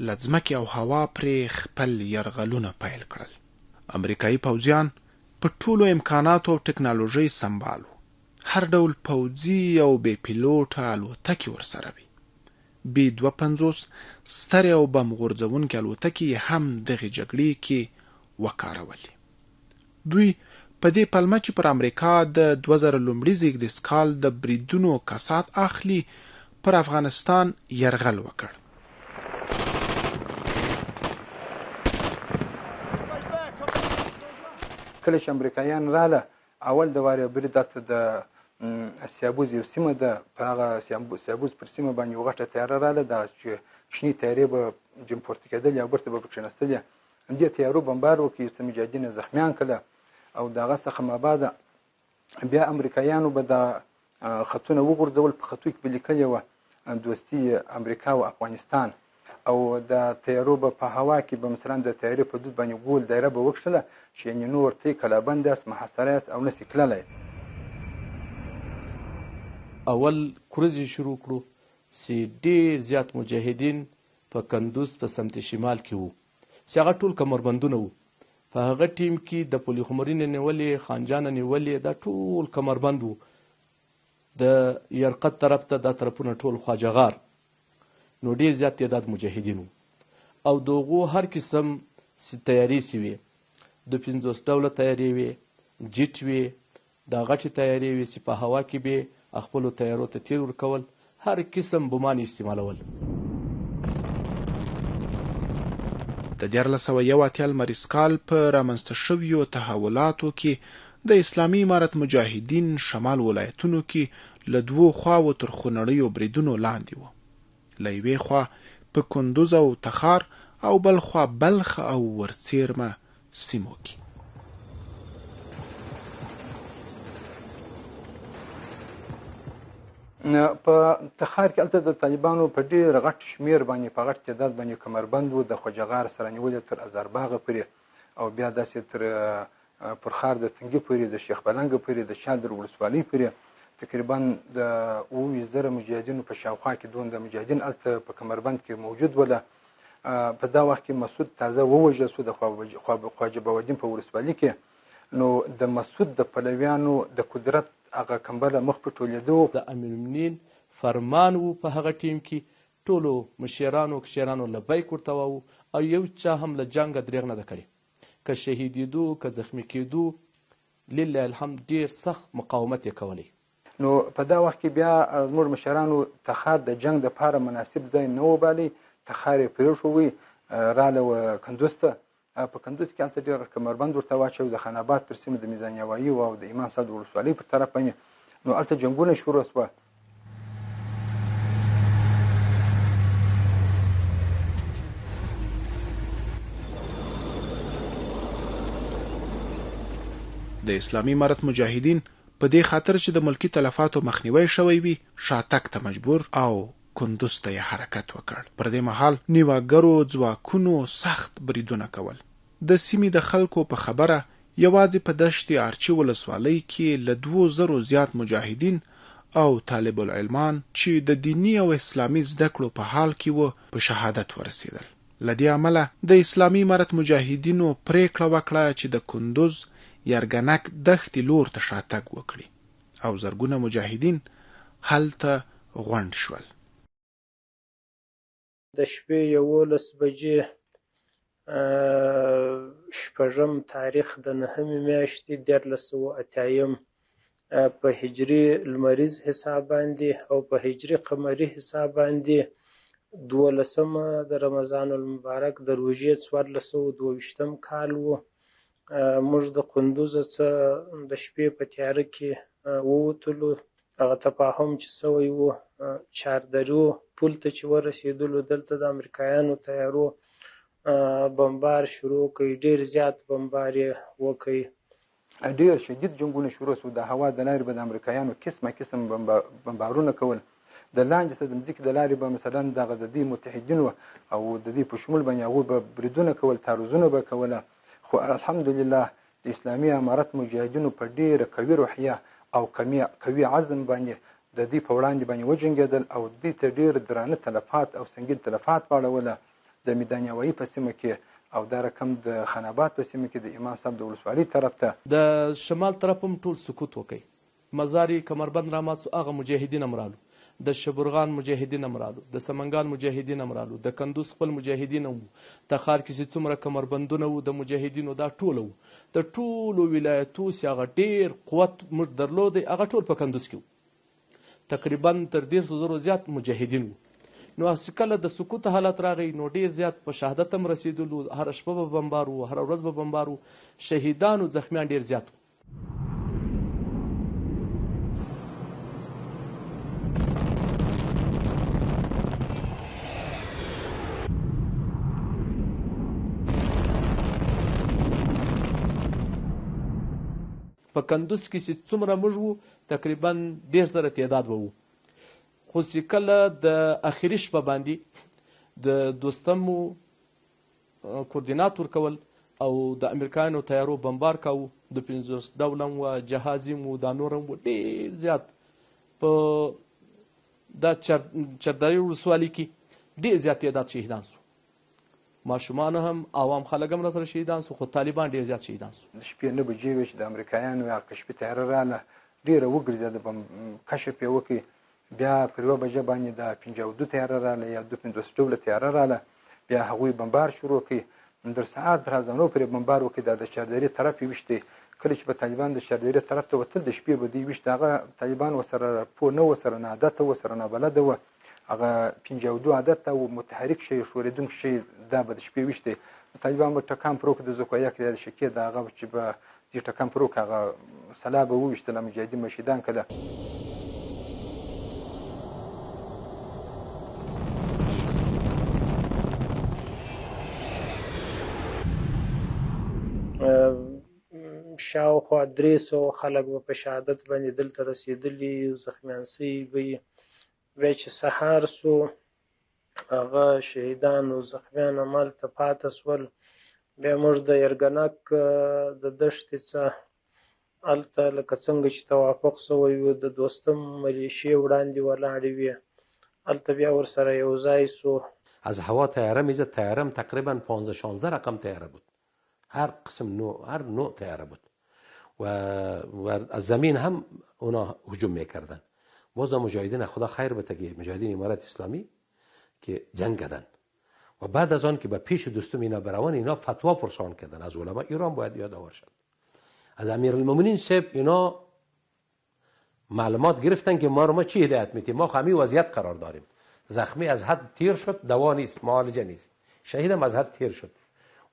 له ځمکې او هوا پرې خپل یرغلونه پیل کړل. امریکایي پوځیان په ټولو امکاناتو او ټکنالوژۍ سمبال وو. هر ډول پوځي او بې پیلوټه الوتکې ورسره وي. B-52 سترې او بم غورځوونکې الوتکې هم دغې جګړې کې وکارولې. دوی په دې پلمه چې پر امریکا د 2000 لومړي زیږدیز کال د بریدونو کسات اخلي پر افغانستان یرغل وکړ. کله چې امریکایان راله اول د واره برید د سیابوز یو سیمه ده، په هغه سیابوز پر سیمه باندې یو غټه تیاره راله، دا چې شنې تیارې به جم پورته کېدلې او برته به پکې نستلې. دې تیارو بمبار وکړي، څه مجاهدین زخمیان کړه او د هغه څخه مابعد بیا امریکایانو به د خطونه وغورځول. په خطو کې به لیکلې وه دوستي امریکا او افغانستان، او د تیارو به په هوا کې به مثلا د تیارې په دود باندې ګول دایره به وکښله چې یعنې نو ورته کلابند یاست، محاصره یاست او نسې تللی. اول کورزې شروع کړو چې ډېر زیات مجاهدین په کندوز په سمت شمال کې وو چې هغه ټول کمربندونه وو. په هغه ټیم کې د پولي خمرینې نیولې، خانجانه نیولې، دا ټول کمربند وو. د یرقت طرف ته دا طرفونه ټول خواجغار، نو ډېر زیات تعداد مجاهدین وو او د هغو هر قسم تیاري سوي، د 50 ډوله تیارې وې، جیټ وې، دا غټې تیارې وې چې په هوا کې به خپلو تیارو ته تیر ورکول، هر قسم بمان استعمالول. د 1481 لمریز کال په رامنځته شویو تحولاتو کې د اسلامي امارت مجاهدین شمال ولایتونو کې له دوو خواو تر خونړیو بریدونو لاندې وو. له یوې خوا په کندوز او تخار او بل خوا بلخ او ورڅیرمه سیمو کې. په تخار کې هلته د طالبانو په ډېر غټ شمېر باندې په غټ تعداد باندې کمربند وو، د خوجغار سره نیولې تر ازرباغه پورې او بیا داسې تر پرخار د تنګي پورې، د شیخ بلنګ پورې، د شالدر ولسوالۍ پورې تقریبا د 20,000 مجاهدینو په شاوخوا کې دومره مجاهدین هلته په کمربند کې موجود وله. په دا وخت کې مسعود تازه ووژل شو د خواجه باودین په ولسوالي کې. نو د مسعود د پلویانو د قدرت هغه کمبله مخ په ټولېدو. د امیر المؤمنین فرمان و په هغه ټیم کې ټولو مشرانو کشرانو لبیک ورته وو او یو چا هم له جنګه دریغ نه ده کړې. که شهیدېدو که زخمي کېدو لله الحمد ډېر سخت مقاومت یې کولی. نو په دا وخت کې بیا زموږ مشرانو تخار د جنګ دپاره مناسب ځای نه وبالي. تخار یې پرېښوی راله کندوز ته. په کندوز کې هلته ډېر کمربند ورته واچوي د خان آباد پر سیمه د میزان یوایي او د امام صاحب د ولسوالۍ پر طرف باندې. نو هلته جنګونه شروع شوه. د اسلامي امارت مجاهدین په دې خاطر چې د ملکی تلفاتو مخنیوي شوی وي شاتګ ته مجبور او کندوز ته یې حرکت وکړ. پر دې مهال نیواګرو ځواکونو سخت بریدونه کول. د سیمې د خلکو په خبره یوازې په دشت ارچي ولسوالۍ کې له 2,000 زیات مجاهدین او طالب العلمان چې د دینی او اسلامي زده کړو په حال کې وو په شهادت ورسېدل. له دې امله د اسلامي امارت مجاهدینو پریکړه وکړه چې د کندوز یرګنک دښتې لور ته شاتګ وکړي او زرګونه مجاهدین هلته غونډ شول. د شپې 11 بجې 8 تاریخ د 9 میاشتې 1380 په هجري لمریز حساب باندې او په هجري قمري حساب باندې 12 د رمضان المبارک د روژې 1422 کال و. موږ د کندوز څخه د شپې په تیاره کې ووتلو. هغه تفاهم چې سوی و چاردریو پل ته چې ورسېدلو دلته د امریکایانو تیارو بمبار شروع کړي. ډېر زیات بمبار یې وکړي. ډېر شدید جنګونه شروع شو. د هوا د لارې به د امریکایانو قسم بمبارونه کول. د لاندې څخه د مځکې د لارې به مثلا دغه د دې متحدینو او د دې په شمول باندې هغوی به بریدونه کول، تعرضونه به کوله. خو الحمدلله د اسلامي امارت مجاهدینو په ډېره قوي روحیه او قوي عزم باندې د دې په وړاندې باندې وجنګېدل او دې ته ډېر درانه تلفات او سنګین تلفات واړوله. د میدان یوایي په سیمه کې او دا رقم د خان آباد په سیمه کې د امام صاحب د ولسوالۍ طرف ته د شمال طرف هم ټول سکوت وکړي. مزاري کمربند راماسو هغه مجاهدین هم رالو، د شبرغان مجاهدین هم رالو، د سمنګان مجاهدین هم رالو، د کندوز خپل مجاهدین هم وو، تخار کې چې څومره کمربندونه وو د مجاهدینو دا ټول وو. د ټولو ولایتو چې هغه ډېر قوت موږ درلود هغه ټول په کندوز کې وو. تقریبا تر 1,000 زیات مجاهدین وو. نو چې کله د سکوت حالت راغی نو ډېر زیات په شهادت هم رسېدلو. هره شپه به بمبار وو، هره ورځ به بمبار وو. شهیدانو زخمیان ډېر زیات وو. په کندوز کې چې څومره موږ وو تقریبا 1,000 تعداد به وو. خو چې کله د اخري شپه باندې د دوستمو کوردینات ورکول او د امریکایانو تیارو بمبار کاوه، د 50 ډوله و جهازي مو دا نور هم ډېر زیات په دا چرداري ولسوالۍ کې ډېر زیات تعداد شهیدان سو. ماشومان هم عوام خلک هم راسره شهیدان سو. خو طالبان ډېر زیات شهیدان سو. د شپې 9 بجې وې چې د امریکایانو هغه کشفي تیاره راله ډېره وګرځېده، کشف یې وکړي. بیا پر 1 بجه باندې د 52 تیاره راله یا 52 ډوله تیاره راله. بیا هغوی بمبار شروع کړي. در ساعت در ازانو پرې بمبار وکړي. دا د چاردرې طرف یې ویشتې. کله چې به طالبان د چاردرې طرف ته وتل د شپې به دوی ویشت. هغه طالبان ورسره پوه نه وو، ورسره ناعادته وو، ورسره نابلده وو. هغه 52 عادت ته و متحرک شي، ښورېدونکی شي، دا به د شپې ویشتې. طالبان به ټکان پر وکړي د زکویا کې د شکې د هغه چې به دې ټکان پر وکړي هغه سلا به وویشتله مجاهدین به شهیدان کړه. شاوخوا 300 خلک به په شهادت باندې دلته رسېدلي، زخمیان سوي به یې. بیا چې سهار سو هغه شهیدان او زخمیان همالته پاته سول. بیا موږ د یرګنک د دښتې څخه هلته لکه څنګه چې توافق شوی و د دوستم ملیشې وړاندې ولاړې وې، هلته بیا ورسره یو ځای سو. از هوا طیاره میزد، طیارم تقریبا 15-16 رقم طیاره بود، هر قسم نوع، هر نوع طیاره بود و از زمین هم اونا هجوم میکردن. باز مجاهدین خدا خیر بده که مجاهدین امارت اسلامی که جنگ کردن و بعد از آن که به پیش دوستم اینا بروان، اینا فتوا پرسان کردن از علما ایران، باید یادآور شد از امیرالمومنین صاحب اینا معلومات گرفتن که ما چی هدایت میتیم، ما همین وضعیت قرار داریم، زخمی از حد تیر شد، دوا نیست، معالجه نیست، شهیدم از حد تیر شد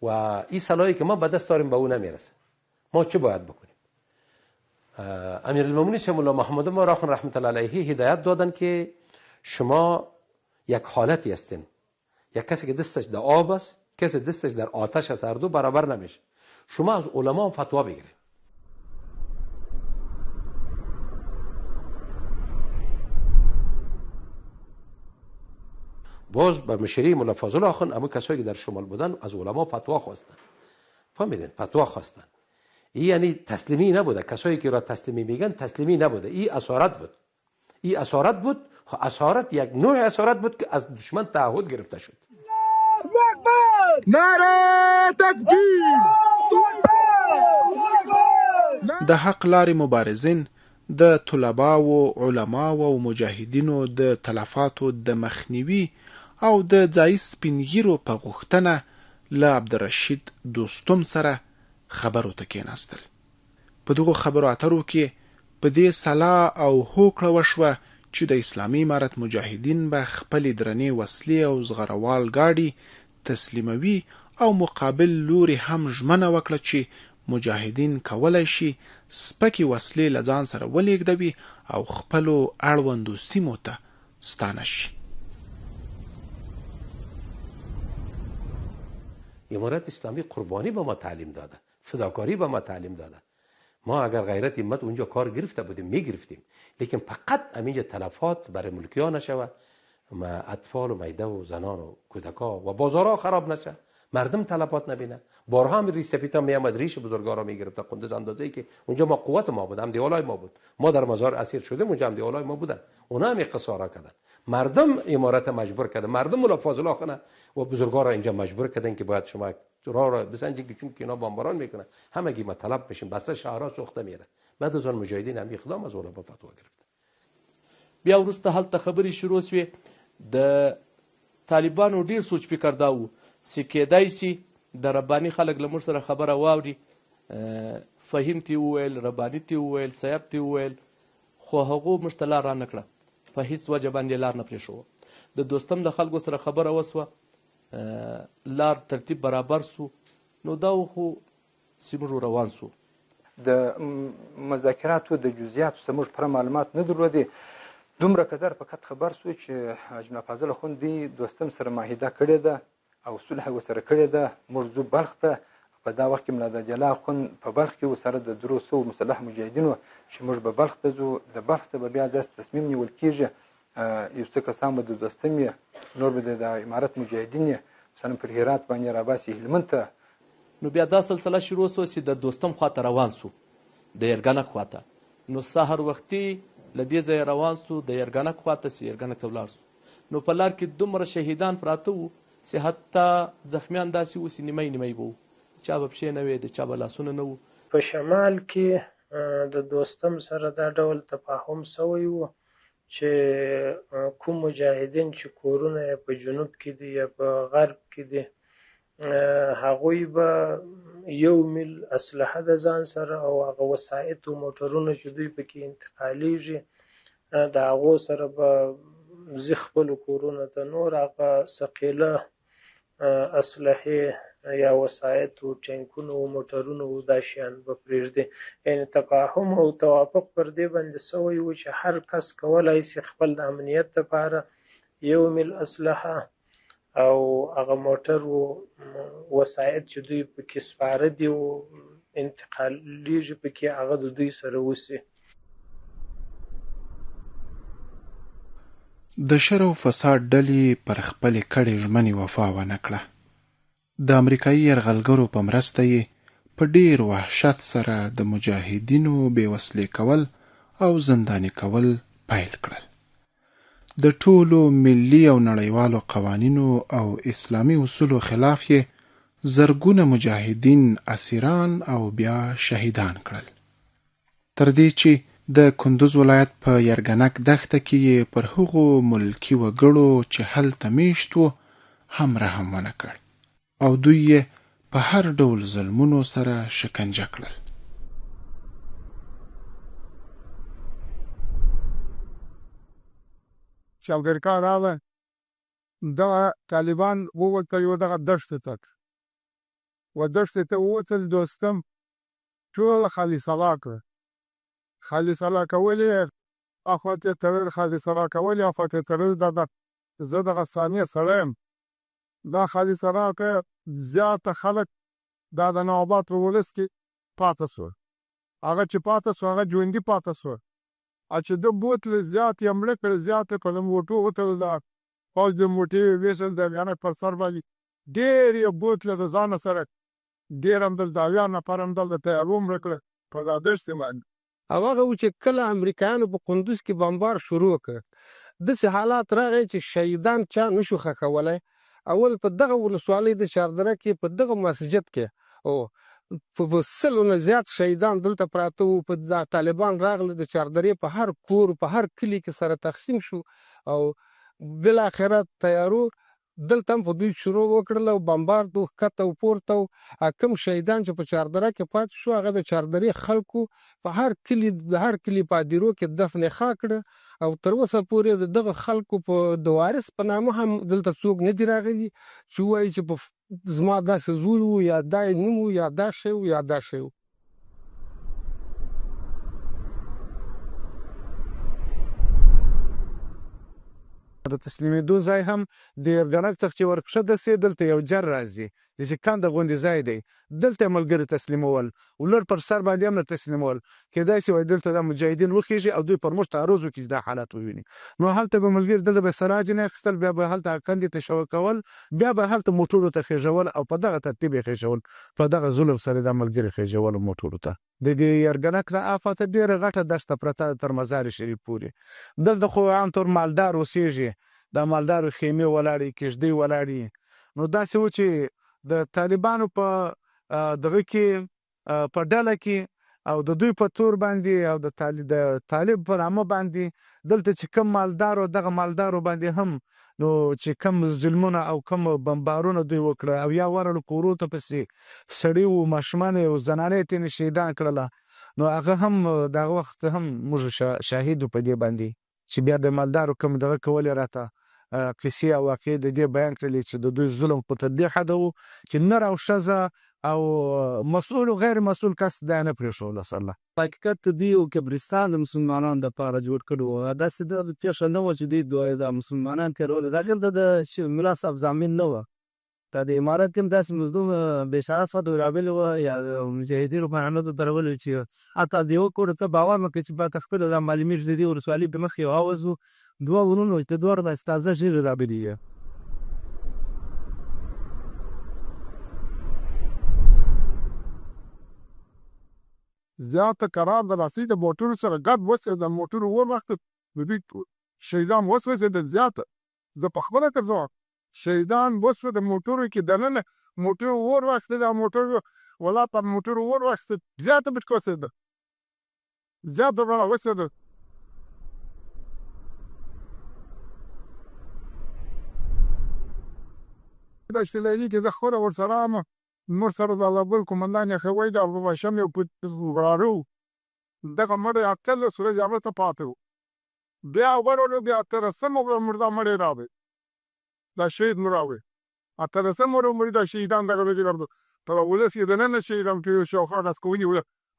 و این سلاحی که ما به دست داریم به اون نمیرسه، ما چه باید بکنیم؟ امیرالمومنین شاه مولا محمد ما راخون رحمت الله علیه هدایت دادن که شما یک حالتی هستین، یک کسی که دستش در آب است، کسی دستش در آتش است، هر دو برابر نمیشه، شما از علما فتوا بگیرید. باز به مشری مولا فاضل آخوند اما کسایی که در شمال بودن از علما فتوا خواستن، فهمیدین؟ فتوا خواستن. این یعنی تسلیمی نبوده، کسایی که را تسلیمی میگن تسلیمی نبوده، این اسارت بود، این اسارت بود. اسارت یک نوع اسارت بود که از دشمن تعهد گرفته شد. نعره تکبیر! د حق لارې مبارزین د طلباو، علماو او مجاهدینو د تلفاتو د مخنیوي او د ځایي سپینږیرو په غوښتنه له عبدالرشید دوستم سره خبرو ته کېناستل. په دغو خبرو اترو کې په دې سلا او هوکړه وشوه چې د اسلامي امارت مجاهدین به خپلې درنې وسلې او زغروال ګاډي تسلیموي او مقابل لوري هم ژمنه وکړه چې مجاهدین کولای شي سپکې وسلې له ځان سره ولېږدوي او خپلو اړوندو سیمو ته ستانه شي. امارت اسلامی قربانی به ما تعلیم داده، فداکاری به ما تعلیم داده. ما اگر غیرت همت اونجا کار گرفته بودیم میگرفتیم، لیکن فقط همینجا تلفات برای ملکیان نشوه، اطفال و میده و زنان و کودکا و بازارها خراب نشه، مردم تلفات نبینه. بارها هم ریش سپیتا میامد ریش بزرگارا میگرفت قندوز، اندازه‌ای که اونجا ما قوت ما بود، هم دیالای ما بود، ما در مزار اسیر شدیم، اونجا هم دیالای ما بودن، اونا هم قصارا کردن، مردم امارت مجبور کردن، مردم مولا فاضل آخونه و بزرگارا اینجا مجبور کردن که باید شما را بسنجید که چون که اینا بمباران میکنن همگی ما طلب بشیم، بسته شهرها سوخته میره. بعد از آن مجاهدین هم اقدام از علما فتوا گرفت. بیا وروسته هلته خبرې شروع شوې. د طالبانو ډیر سوچ فکر دا و چې کېدای شي د رباني خلک له موږ سره خبره واوري. فهیم ته وویل، رباني ته وویل، سیب ته وویل، خو هغو موږ ته لار رانه کړه، په هیڅ وجه باندې لار نه پرېښوه. د دوستم د خلکو سره خبره وسوه، لار ترتیب برابر سو، نو دا خو سیمرو روان سو. د مذاکراتو د جزئیاتو څخه موږ پوره معلومات نه درلودې، دومره قدر فقط خبر سو چې حاج ملا فاضل اخوند دوستم سره معاهده کړې ده او صلح ورسره کړې ده. موږ ځو بلخ ته، په دا وخت کې ملا جلا اخوند په بلخ کې ورسره د 300 مسلح مجاهدینو چې موږ به بلخ ته ځو. د بلخ څخه به بیا ځکه تصمیم نیول کېږي، یو څه کسان به د دوستم یې، نور به د امارت مجاهدین یې مثلا پر هرات باندې راباسي هلمند ته. نو بیا دا سلسله شروع سو چې د دوستم خواته روان سو، د یرګنک خواته. نو سحر وختي له دې ځایه روان سو د یرګنک خواته، چې یرګنک ته ولاړ سو. نو په لار کې دومره شهیدان پراته وو چې حتی زخمیان داسې وو چې نیمۍ نیمۍ به وو، چا به پښې نه وې، د چا به لاسونه نه وو. په شمال کې د دوستم سره دا ډول تفاهم سوی وو چې کوم مجاهدین چې کورونه یې په جنوب کې دي یا په غرب کې دي، هغوی به 1 میل اسلحه د ځان سره او هغه وسایط او موټرونه چې دوی پکې انتقالیږي د هغو سره به ځي خپلو کورونو ته. نور هغه ثقیله اسلحې یا وسایط او ټینکونه او موټرونه او دا شیان به پرېږدي. یعنې تفاهم او توافق پر دې باندې سوی و چې هر کس کولی شي خپل د امنیت لپاره 1 میل اسلحه او هغه موټر او وسایط چې دوی پکې سپاره دي او انتقالیږي پکې، هغه د دوی سره وسي. د شر او فساد ډلې پر خپلې کړې ژمنې وفا ونه کړه. د امریکایي یرغلګرو په مرسته یې په ډیر وحشت سره د مجاهدینو بېوسلې کول او زنداني کول پیل کړل. د ټولو ملي او نړیوالو قوانینو او اسلامي اصولو خلاف یې زرګونه مجاهدین اسیران او بیا شهیدان کړل. تر دې چې د کندوز ولایت په یرګنک دښته کې پر هغو ملکي وګړو چې هلته میشت وو هم رحم ونه کړ او دوی یې په هر ډول ظلمونو سره شکنجه کړل. چې امریکا راغله دغه طالبان ووتل یو دغه دښتې ته و دښتې ته ووتل دوستم ټول خالي سلا کړه. خالي سلا کول یې اخواتې تړل خالي سلا کول یې اخواتې تړل زه دغه ثانیه سړی یم. دا خالي سلا کړه زیاته خلک دا د نوبات په ولس کې پاته سول. هغه چې پاته سو هغه ژوندي پاته سو. چې د بوتل زیات یې مړه کړ زیات په موټو وتل دا پوځ د موټې ویشل د بیانه پر سر باندې ډېر یې بوتل د ځان سره ډېر هم د داویان لپاره هم دلته تیارو مړه کړه په دا دښتې باندې. هغه و چې کله امریکایانو په قندوز کې بمبار شروع کړ داسې حالات راغی چې شهیدان چا نشو ښخولی. اول په دغه ولسوالۍ د چاردره کې په دغه مسجد کې او په سلو نه زیات شهیدان دلته پراته وو. په طالبان راغله د چاردرې په هر کور په هر کلي کې سره تقسیم شو او بالاخره تیارو دلته هم په دوی شروع وکړل او بمبارد و ښکته او پورته و. کوم شهیدان چې په چاردره کې پاتې شو هغه د چاردرې خلکو په هر کلي په هدیرو کې دفن ښه کړه او تر اوسه پورې د دغه خلکو په د وارث په نامه هم دلته څوک نه دي راغلي چې ووایي چې زما داسې زوی و یا دا نوم و یا دا شی و یا دا شی و. د تسلیمېدو ځای هم د یرګنک څخه چې ورکښته سي دلته یو جر راځي چې کنده غوندې ځای دی دلته ملګري تسلیمول ولر پر سر باندې هم نه تسلیمول. کېدای شي وایي دلته دا مجاهدین وخیږي او دوی پر موږ تعرض وکړي چې دا حالات وویني. نو هلته به ملګري دلته به سراج نه اخیستل بیا به هلته کندې ته شوه کول بیا به هلته موټرو ته خېژول او په دغه ترتیب یې خېژول په دغه ظلم سره دا ملګري خېژول موټرو ته. د دې یرګنک نه افاته ډېره غټه دښته پرته تر مزار شریف پورې. دلته خو عام طور مالدار اوسېږي دا مالدارو خیمې ولاړې کېږدۍ ولاړې. نو داسې و چې د طالبانو په دغه کې په ډله کې او د دوی په تور باندې او د طالب په نامه باندې دلته چې کم مالدارو دغه مالدارو باندې هم نو چې کم ظلمونه او کم بمبارونه دوی وکړه او یا ورلو کورو ته پسې سړي و ماشومان او زنانې یې ترې شهیدان کړله. نو هغه هم دغه وخت هم موږ شاهد په دې باندې چې بیا د مالدارو کوم دغه کولې راته قصې او واقعې د دې بیان کړلې چې د دوی ظلم په تر دې حده و چې نر او ښځه او مسؤل او غیر مسؤل کس دا نه پرېښول. الله حقیقت دوی یو قبرستان د مسلمانانو دپاره جوړ کړی و. داسې د پېښه نه وه چې دوی د مسلمانان تېرول دا دلته د ملا صاحب زامن نه وه. دا د امارت کې هم داسې مظلوم بېچاره څخه راغلي وه یا مجاهدینو په نامه ته راغلي چې حتی د یوه کور ته باور مه کوې چې به ته خپله دا معلومېږي د دې ولسوالۍ په مخ یو حوض و دوه ورونو چې د دواړو داسې تازه ژیړې راغلي وې. زیاته قرار د لاسۍ د موټرو سره ګډ وسوېده. موټرو اور وخت د دوی شهیدان وسوځېدل زیاته. زه په خپله ترځم شهیدان وسوه د موټرو کې دننه موټر اور واخیسته دا موټر ولا پر موټر اور واخیسته زیاته بچ کوسېده زیاته بڼه وسېده. دا اشتلالي کې زه خوره ورسره یم نور سره د الله بل قومندان یخوی د ابوبشم یو وراره و دغه مړی اتلس ورځې هغه پاتې و. بیا ورولو بیا اتلسم مړه مړی راغی دا شهید مو راوړی. اتلسم ورو دا شهیدان دغه ورځې راغلل په ولس کې دننه شهیدان پرې شاوخوا ډز کووني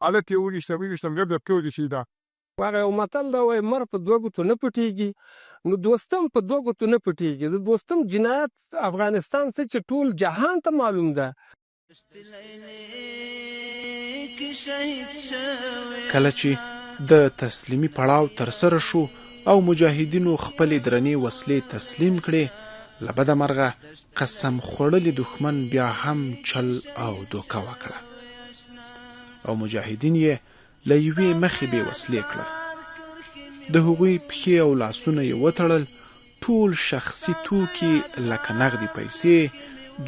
هلته یې وویشتم ګرده پکې د پښو د شهیدان. هغه یو متل دا وایي مر په دوه ګوتو نه پټېږي نو دوستم په دوه ګوتو نه پټېږي. د دوستم جنایت افغانستان څه چې ټول جهان ته معلوم ده. کله چې د تسلیمي پړاو ترسره شو او مجاهدینو خپلې درنې وسلې تسلیم کړې له بده مرغه قسم خوړلي دښمن بیا هم چل او دوکه وکړه. او مجاهدین یې له یوې مخې بې وسلې کړل. د هغوی پښې او لاسونه یې وتړل، ټول شخصي توکي لکه نغدي پیسې،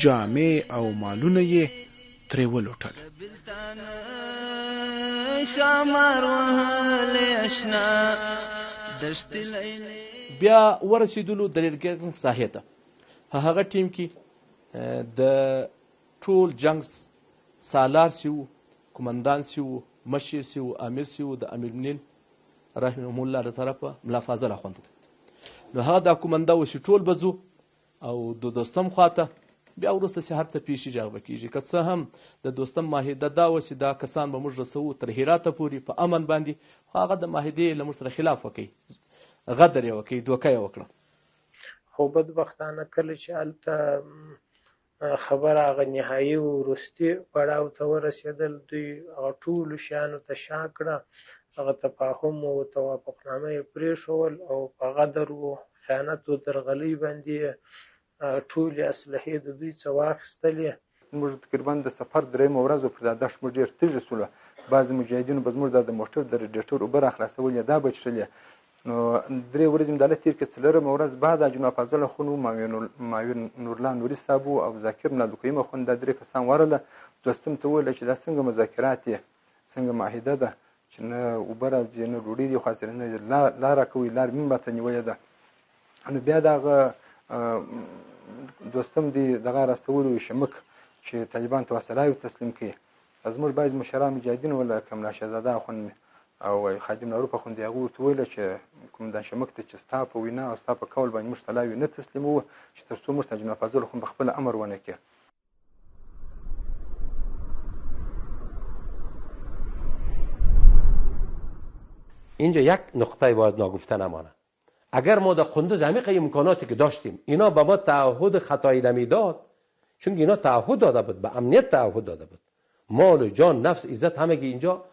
جامې او مالونه یې ترې ولوټل. بیا ورسېدلو د ریلګن ساحې ته. په هغه ټیم کې د ټول جنگ سالار سی وو، کومندان سی وو، مشر سی وو، امیر سی وو، د امیر المؤمنین رحمه الله له طرفه ملا فاضل اخوند. نو هغه دا کومنده و چې ټول بزو او د دوستم خواته بیا وروسته چې هر څه پیښې جغبه کېږي. که څه هم د دوستم معاهده دا و چې دا کسان به موږ رسوو تر هراته پورې په امن باندې، خو هغه د معاهدې له موږ سره خلاف وکړي، غدر یې وکړي، دوکه یې وکړه. خو بدبختانه کله چې هلته خبره هغه نهایي وروستي پړاو ته ورسېدل، دوی هغه ټولو شیانو ته شا کړه، هغه تفاهم او توافقنامه یې پرېښول او په غدر و خیانت و درغلۍ باندې ټولې اسلحې د دوی څه واخیستلې. موږ تقریبا د سفر درېیمه ورځ وه، پر دا دښت موږ ډېر تږي شولو. بعضې مجاهدینو به زموږ د موټر د رډیټر اوبه راخلاصولې، دا به څښلې. نو 3 ورځې مې د الله تېر کړې. 4مه ورځ بعد جناب فاضل اخوند و، معاون نورالله نوري صاحب و او ذاکر ملالدوکیم اخوند، دا 3 کسان ورغله. دوستم ته وویل چې دا څنګه مذاکرات یې، څنګه معاهده ده چې نه اوبه راځي نه ډوډۍ دې خاطر نه لار راکوئ، لار مې ماته نیولې ده. نو بیا د هغه دوستم دې دغه راستولو شمک چې طالبان ته وسلایو تسلیم کړي. زموږ بعضې مشران مجاهدین وو لکه ملا شهزاده اخوند او خادم معروف اخوند، هغه ورته وویله چې کومندان شمک ته چې ستا په وینا او ستا په قول باندې موږ سلایو نه تسلیموو، چې تر څو موږ ته جناب فاضل اخوند په خپله امر ونه کړي. اینجا یک نقطه باید ناگفته نمانه. اگر ما در قندوز همه امکاناتی که داشتیم اینا به ما تعهد خطایی نمیداد، چون اینا تعهد داده بود، به امنیت تعهد داده بود، مال و جان نفس عزت همگی اینجا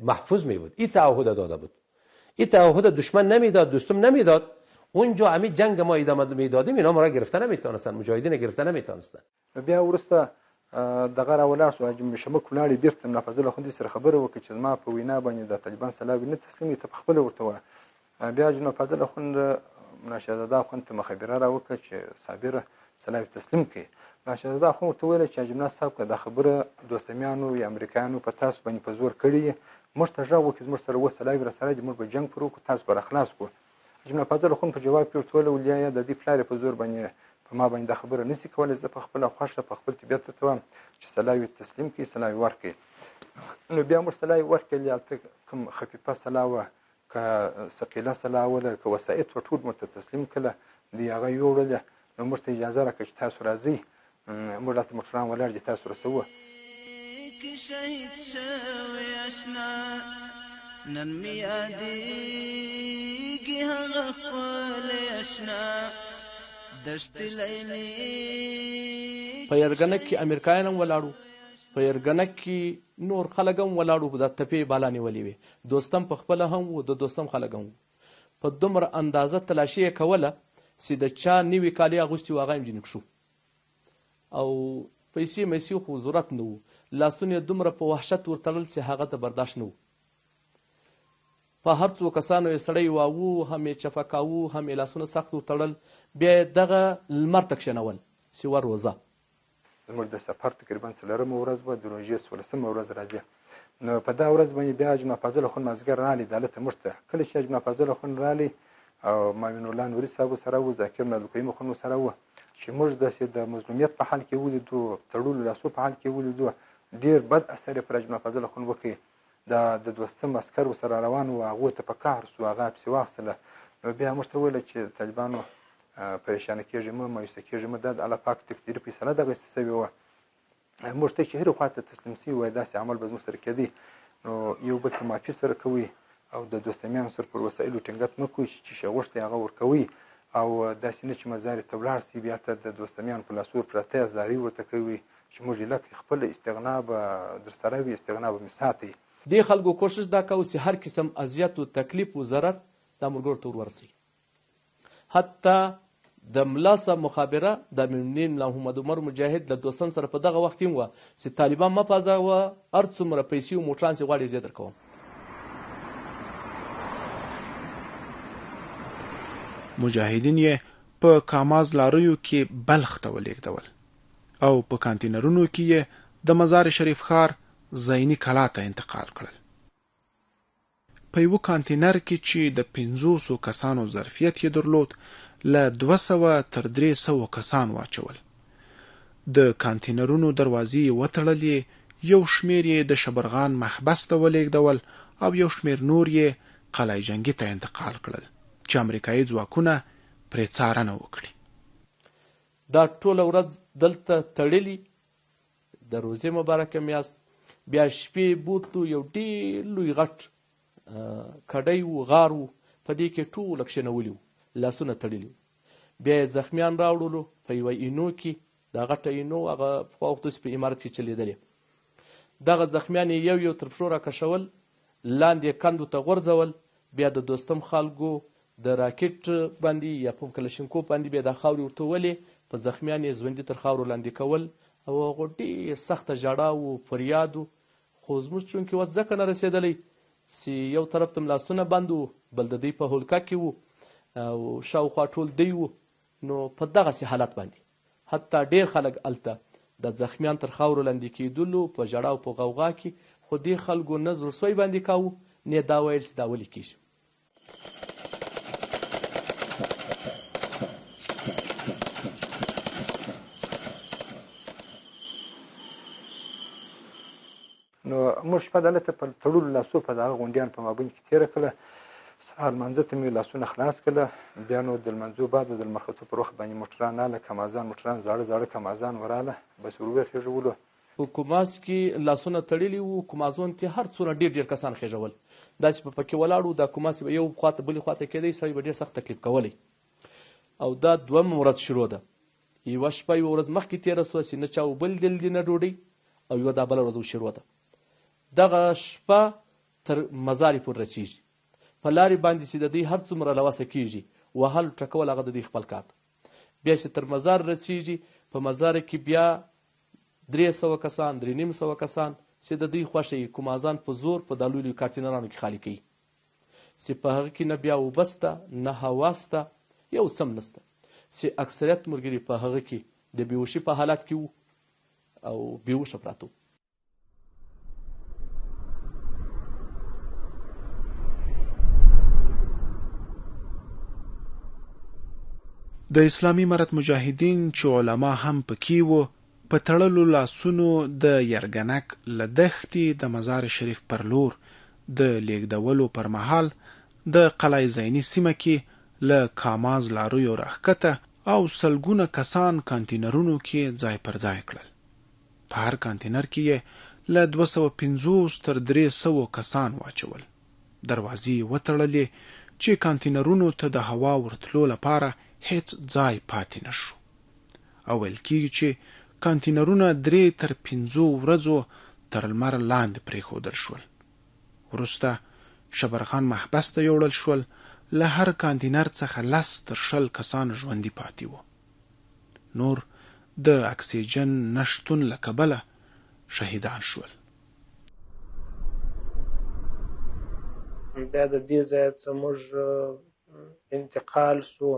محفوظ می بود. این تعهد داده بود. این تعهد دشمن نمیداد، دوستم نمیداد. اونجا همه جنگ ما ادامه میدادیم، اینا ما را گرفته نمیتونستن، مجاهدین گرفته نمیتونستن. بیا ورسته دغه راولاړ شو، حاجي شمک ولاړې بېرته ملا فضل اخوندي سره خبره وکړه چې زما په وینا باندې د طالبان سلاوي نه تسلیموي، ته پخپله ورته ووایه. بیا جناب فضل اخوند ملا شهزاده اخوند ته مخبره راوکړه چې صابره سلاوي تسلیم کړي. ملا شهزاده اخوند ورته وویل چې جمله صاحب که دا خبره دوستمیانو یا امریکایانو په تاسو باندې په زور کړې موږ ته غږ وکړي، زموږ سره اوس سلاوي راسره دي، موږ به جنګ پر وکړو، تاسو به راخلاص کړو. جمله فضل اخوند په جواب کې ورته وویل ولیا د دې پلار په زور باندې په ما باندې دا خبره نشي کولی، زه په خپله خوښه په خپل طبیعت درته وایم چې سلاوي تسلیم کړي، سلاوي ورکړي. نو بیا موږ سلاوي ورکړلې، هلته کوم خفیفه سلا وه که ثقیله سلا وه که وسایط وه، ټول موږ ته تسلیم کړله، دوی هغه یوړله. نو موږ ته اجازه راکړه چې تاسو راځئ، موږ هلته موټران ولاړ دي، تاسو رسوه. شهید شوی اشنا نن می یادېږي هغه خپلې اشنا دشت لیلی. په یرګنک کې امریکایان هم ولاړو، په یرګنک کې نور خلک هم ولاړو، د تپې بالا نیولې وې. دوستم په خپله هم و، د دوستم خلک هم و. په دومره اندازه تلاشي یې کوله چې د چا نوي کالي اغوستي و هغه یې جنګ شو، او پیسې میسې خو ضرورت نه و. لاسونه یې دومره په وحشت ورتړل چې هغه ته برداشت نه و. په هر څو کسانو یې سړی واوه، هم یې چفه کاوه، هم یې لاسونه سخت ورتړل، بیا یې دغه لمر ته کښېنول چې ور وځه. زموږ د سفر تقریبا 4مه ورځ وه، د روژې 16مه ورځ راځي. نو په دا ورځ باندې بیا جناب فاضل اخوند مازدیګر راغلی دالته موږ ته. کله چې جناب فاضل اخوند راغلی او معاون الله نوري صاحب سره و، ذاکر ملالدوکیم اخوند سره و، چې موږ داسې د مظلومیت په حال کې ولیدو، تړلو لاسو په حال کې ولیدو، ډېر بد اثر یې پر جناب فاضل اخوند وکړي. د دوستم عسکر ورسره روان وو، هغو ته په قهر سو، هغه پسې واخیستله. نو بیا موږ ته وویله چې طالبانو پریشانه کېږي مه، مایوسه کېږي مه، دا د الله پاک تقدیري فیصله دغسې سوې وه. موږ ته چې هرې خوا ته تسلیم سوي وای داسې عمل به زموږ سره کېدی. نو یو بل ته معافي سره کوئ او د دوستمیانو سره پر وسایلو ټینګت مه کوئ، چې څه غوښتئ هغه ورکوئ، او داسې نه چې مزارې ته ولاړ سئ بیا ته د دوستمیانو په لاسو پرته زارۍ ورته کوئ چې موږ یې لکه خپله استغنا به در سره وي، استغنا به مې ساتئ. دې خلکو کوشش دا کوو چې هر قسم اذیت و تکلیف و ضرر دا ملګرو ته ورورسوي. حتی د ملا صاحب مخابره د امیر ملا محمد عمر مجاهد له دوستم سره په دغه وخت وه چې طالبان مه پازوه، هر څومره پیسې او موټران چې غواړې زه درکوم. مجاهدین یې په کاماز لاریو کې بلخ ته ولېږدول او په کانتینرونو کې یې د مزار شریف ښار زینی کلا ته انتقال کړل. په یو کانتینر کې چې د 500 کسانو ظرفیت یې درلود، له 200 تر 300 کسان واچول. د کانتینرونو دروازې وتړلې، یو شمیر یې د شبرغان محبس ته ولېږدول او یو شمیر نور یې قلعه جنگي ته انتقال کړل چې امریکایي ځواکونه پرې څارنه وکړي. دا ټوله ورځ دلته تړلي، د روزې مبارکه میاشت، بیا شپې بوتلو، یو ډېر لوی غټ کډی و، غار و، په دې کې ټوله کښېنولي وو، لاسونه تړلي وو. بیا یې زخمیان راوړلو په یوه اینو کې، دا غټه اینو هغه پخوا وختو په عمارت کې چلیدلې. دغه زخمیان یې یو یو تر پښو راکشول، لاندې کندو ته غورځول، بیا د دوستم خلکو د راکټ باندې یا په کلشینکوف باندې بیا د خاورې ورته ولې په زخمیان یې ژوندي تر خاورو لاندې کول، او هغه ډېر سخته ژړا و، فریاد و. خو زموږ چونکې وس ځکه نه رسېدلی چې یو طرف ته لاسونه بند و، بل د دوی په هولکه کې و او شاوخوا ټول دوی و. نو په دغسې حالت باندې حتی ډېر خلک هلته د زخمیان تر خاورو لاندې کېدلو په ژړا او په غوغا کې، خو دې خلکو نه زړسوی باندې کاوه، نه دا ویل چې دا ولې کېږي. نو موږ شپه دلته په تړلو لاسو په دغه غونډیان په مابین کې تېره کړله. سهار لمانځه ته مې لاسونه خلاص کړله. بیا نو د لمانځو بعد د لمر ختو پر وخت باندې موټران راغله، کمازان موټران، زاړه زاړه کمازان وراله، بس ور وخېژولو. په کوماس کې لاسونه تړلي وو، کومازون ته هر څومره ډېر ډېر کسان خېژول. دا چې په پکې ولاړ وو، دا کوماس به یو خواته بلې خواته کېدی، سړی به ډېر سخت تکلیف کولی. او دا دویمه ورځ شروع ده. یوه شپه یوه ورځ مخکې تېره سوه چې نه چا اوبه لیدل دي نه ډوډۍ، او یوه دا بله ورځ شروع ده. دغه شپه تر مزارې پورې رسېږي. په لارې باندې چې د دوی هر څومره له وسه کېږي وهل ټکول، هغه د دوی خپل کار. بیا چې تر مزار رسېږي، په مزار کې بیا 300 کسان، 350 کسان چې د دوی خوښه یې کومازان په زور په دا لوی لوی کارتینرانو کې خالي کوي، چې په هغه کې نه بیا اوبه شته نه هوا شته، یو څه هم نشته، چې اکثریت ملګري په هغه کې د بېهوشي په حالت کې وو او بېهوشه پراته وو. د اسلامي امارت مجاهدین چې علما هم پکې وو، په تړلو لاسونو د یرګنک له دښتې د مزار شریف پر لور د لیږدولو پر مهال د قلعه زیني سیمه کې له کاماز لاریو راښکته او سلګونه کسان کانتینرونو کې ځای پر ځای کړل. په هر کانتینر کې یې له 250 تر 300 کسان واچول. دروازې وتړلې چې کانتینرونو ته د هوا ورتلو لپاره هیڅ ځای پاتې نشو. او ویل کېږي چې کانتینرونه 3 تر 5 ورځو تر لمر لاندې پرېښودل شول. وروسته شبرغان محبس ته یوړل شول. له هر کانتینر څخه 10 تر 20 کسان ژوندي پاتې وو. نور د اکسیجن نشتون له کبله شهیدان شول. بیا د دې ځای څخه موږ انتقال سو،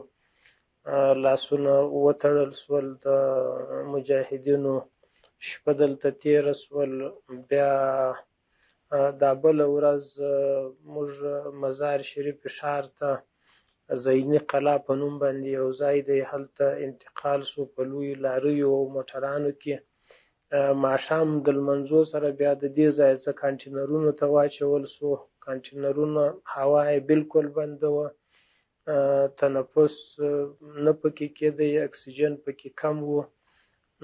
لاسونه وتړل سول د مجاهدینو، شپه دلته تېره سول. بیا دا بله ورځ موږ مزار شریف ښار ته زیني قلا په نوم باندې یو ځای دی، هلته انتقال سو په لوی لاریو او موټرانو کې. ماښام د لمانځو سره بیا د دې ځای څخه کانټینرونو ته واچول سو. کانټینرونه هوا یې بالکل بنده وه، تنفس نه پکې کېده، اکسیجن پکې کم و.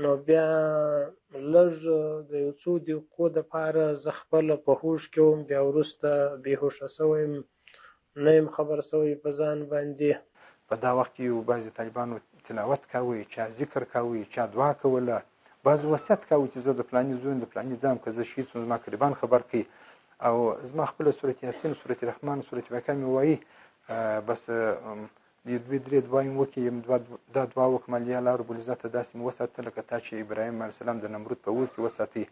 نو بیا لږ د یو څو دقیقو دپاره زه خپله په هوښ کې وم، بیا وروسته بېهوشه سوی یم، نه یم خبر سوی په ځان باندې. په دا وخت کې بعضې طالبانو تلاوت کوي، چا ذکر کوي، چا دعا کوله، بعضو وصیت کوي چې زه د فلاني زوی د فلاني ځام که زه شهید شوم زما قریبان خبر کوي، او زما خپله سورت یاسین، سورت رحمان، سورت واقع مې وایي. بس دوی درې دعاوې مې وکړې دا دعا وکړم یا الله رب العزته داسې مې وساته لکه تا چې ابراهیم علیه السلام د نمرود په اور کې وساتې،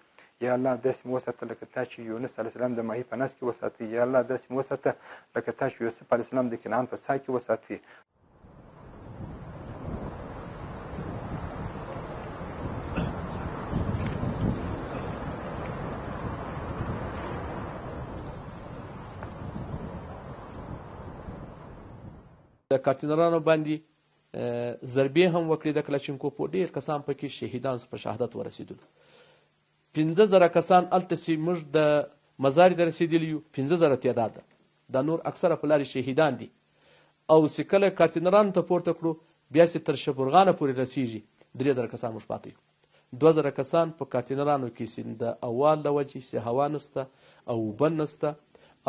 یا الله داسې مې وساته لکه تا چې یونس علیه السلام د ماهي په نس کې وساتې، یا الله داسې مې وساته لکه تا چې یوسف علیه السلام د کنعان په څاه کې وساتې. د کارتینرانو باندې ضربې هم وکړې د کلاشینکوف، ډېر کسان پکې شهیدان په شهادت ورسېدل. 15,000 کسان هلته چې موږ د مزار ته رسېدلي یو، 15,000 تعداد ده، دا نور اکثره په لارې شهیدان دي. او چې کله کارتینرانو ته پورته کړو بیا چې تر شبرغانه پورې رسېږي 3,000 کسان موږ پاتې یو. 2,000 کسان په کارتینرانو کې چې د اوال له وجې چې هوا نسته او اوبه نسته،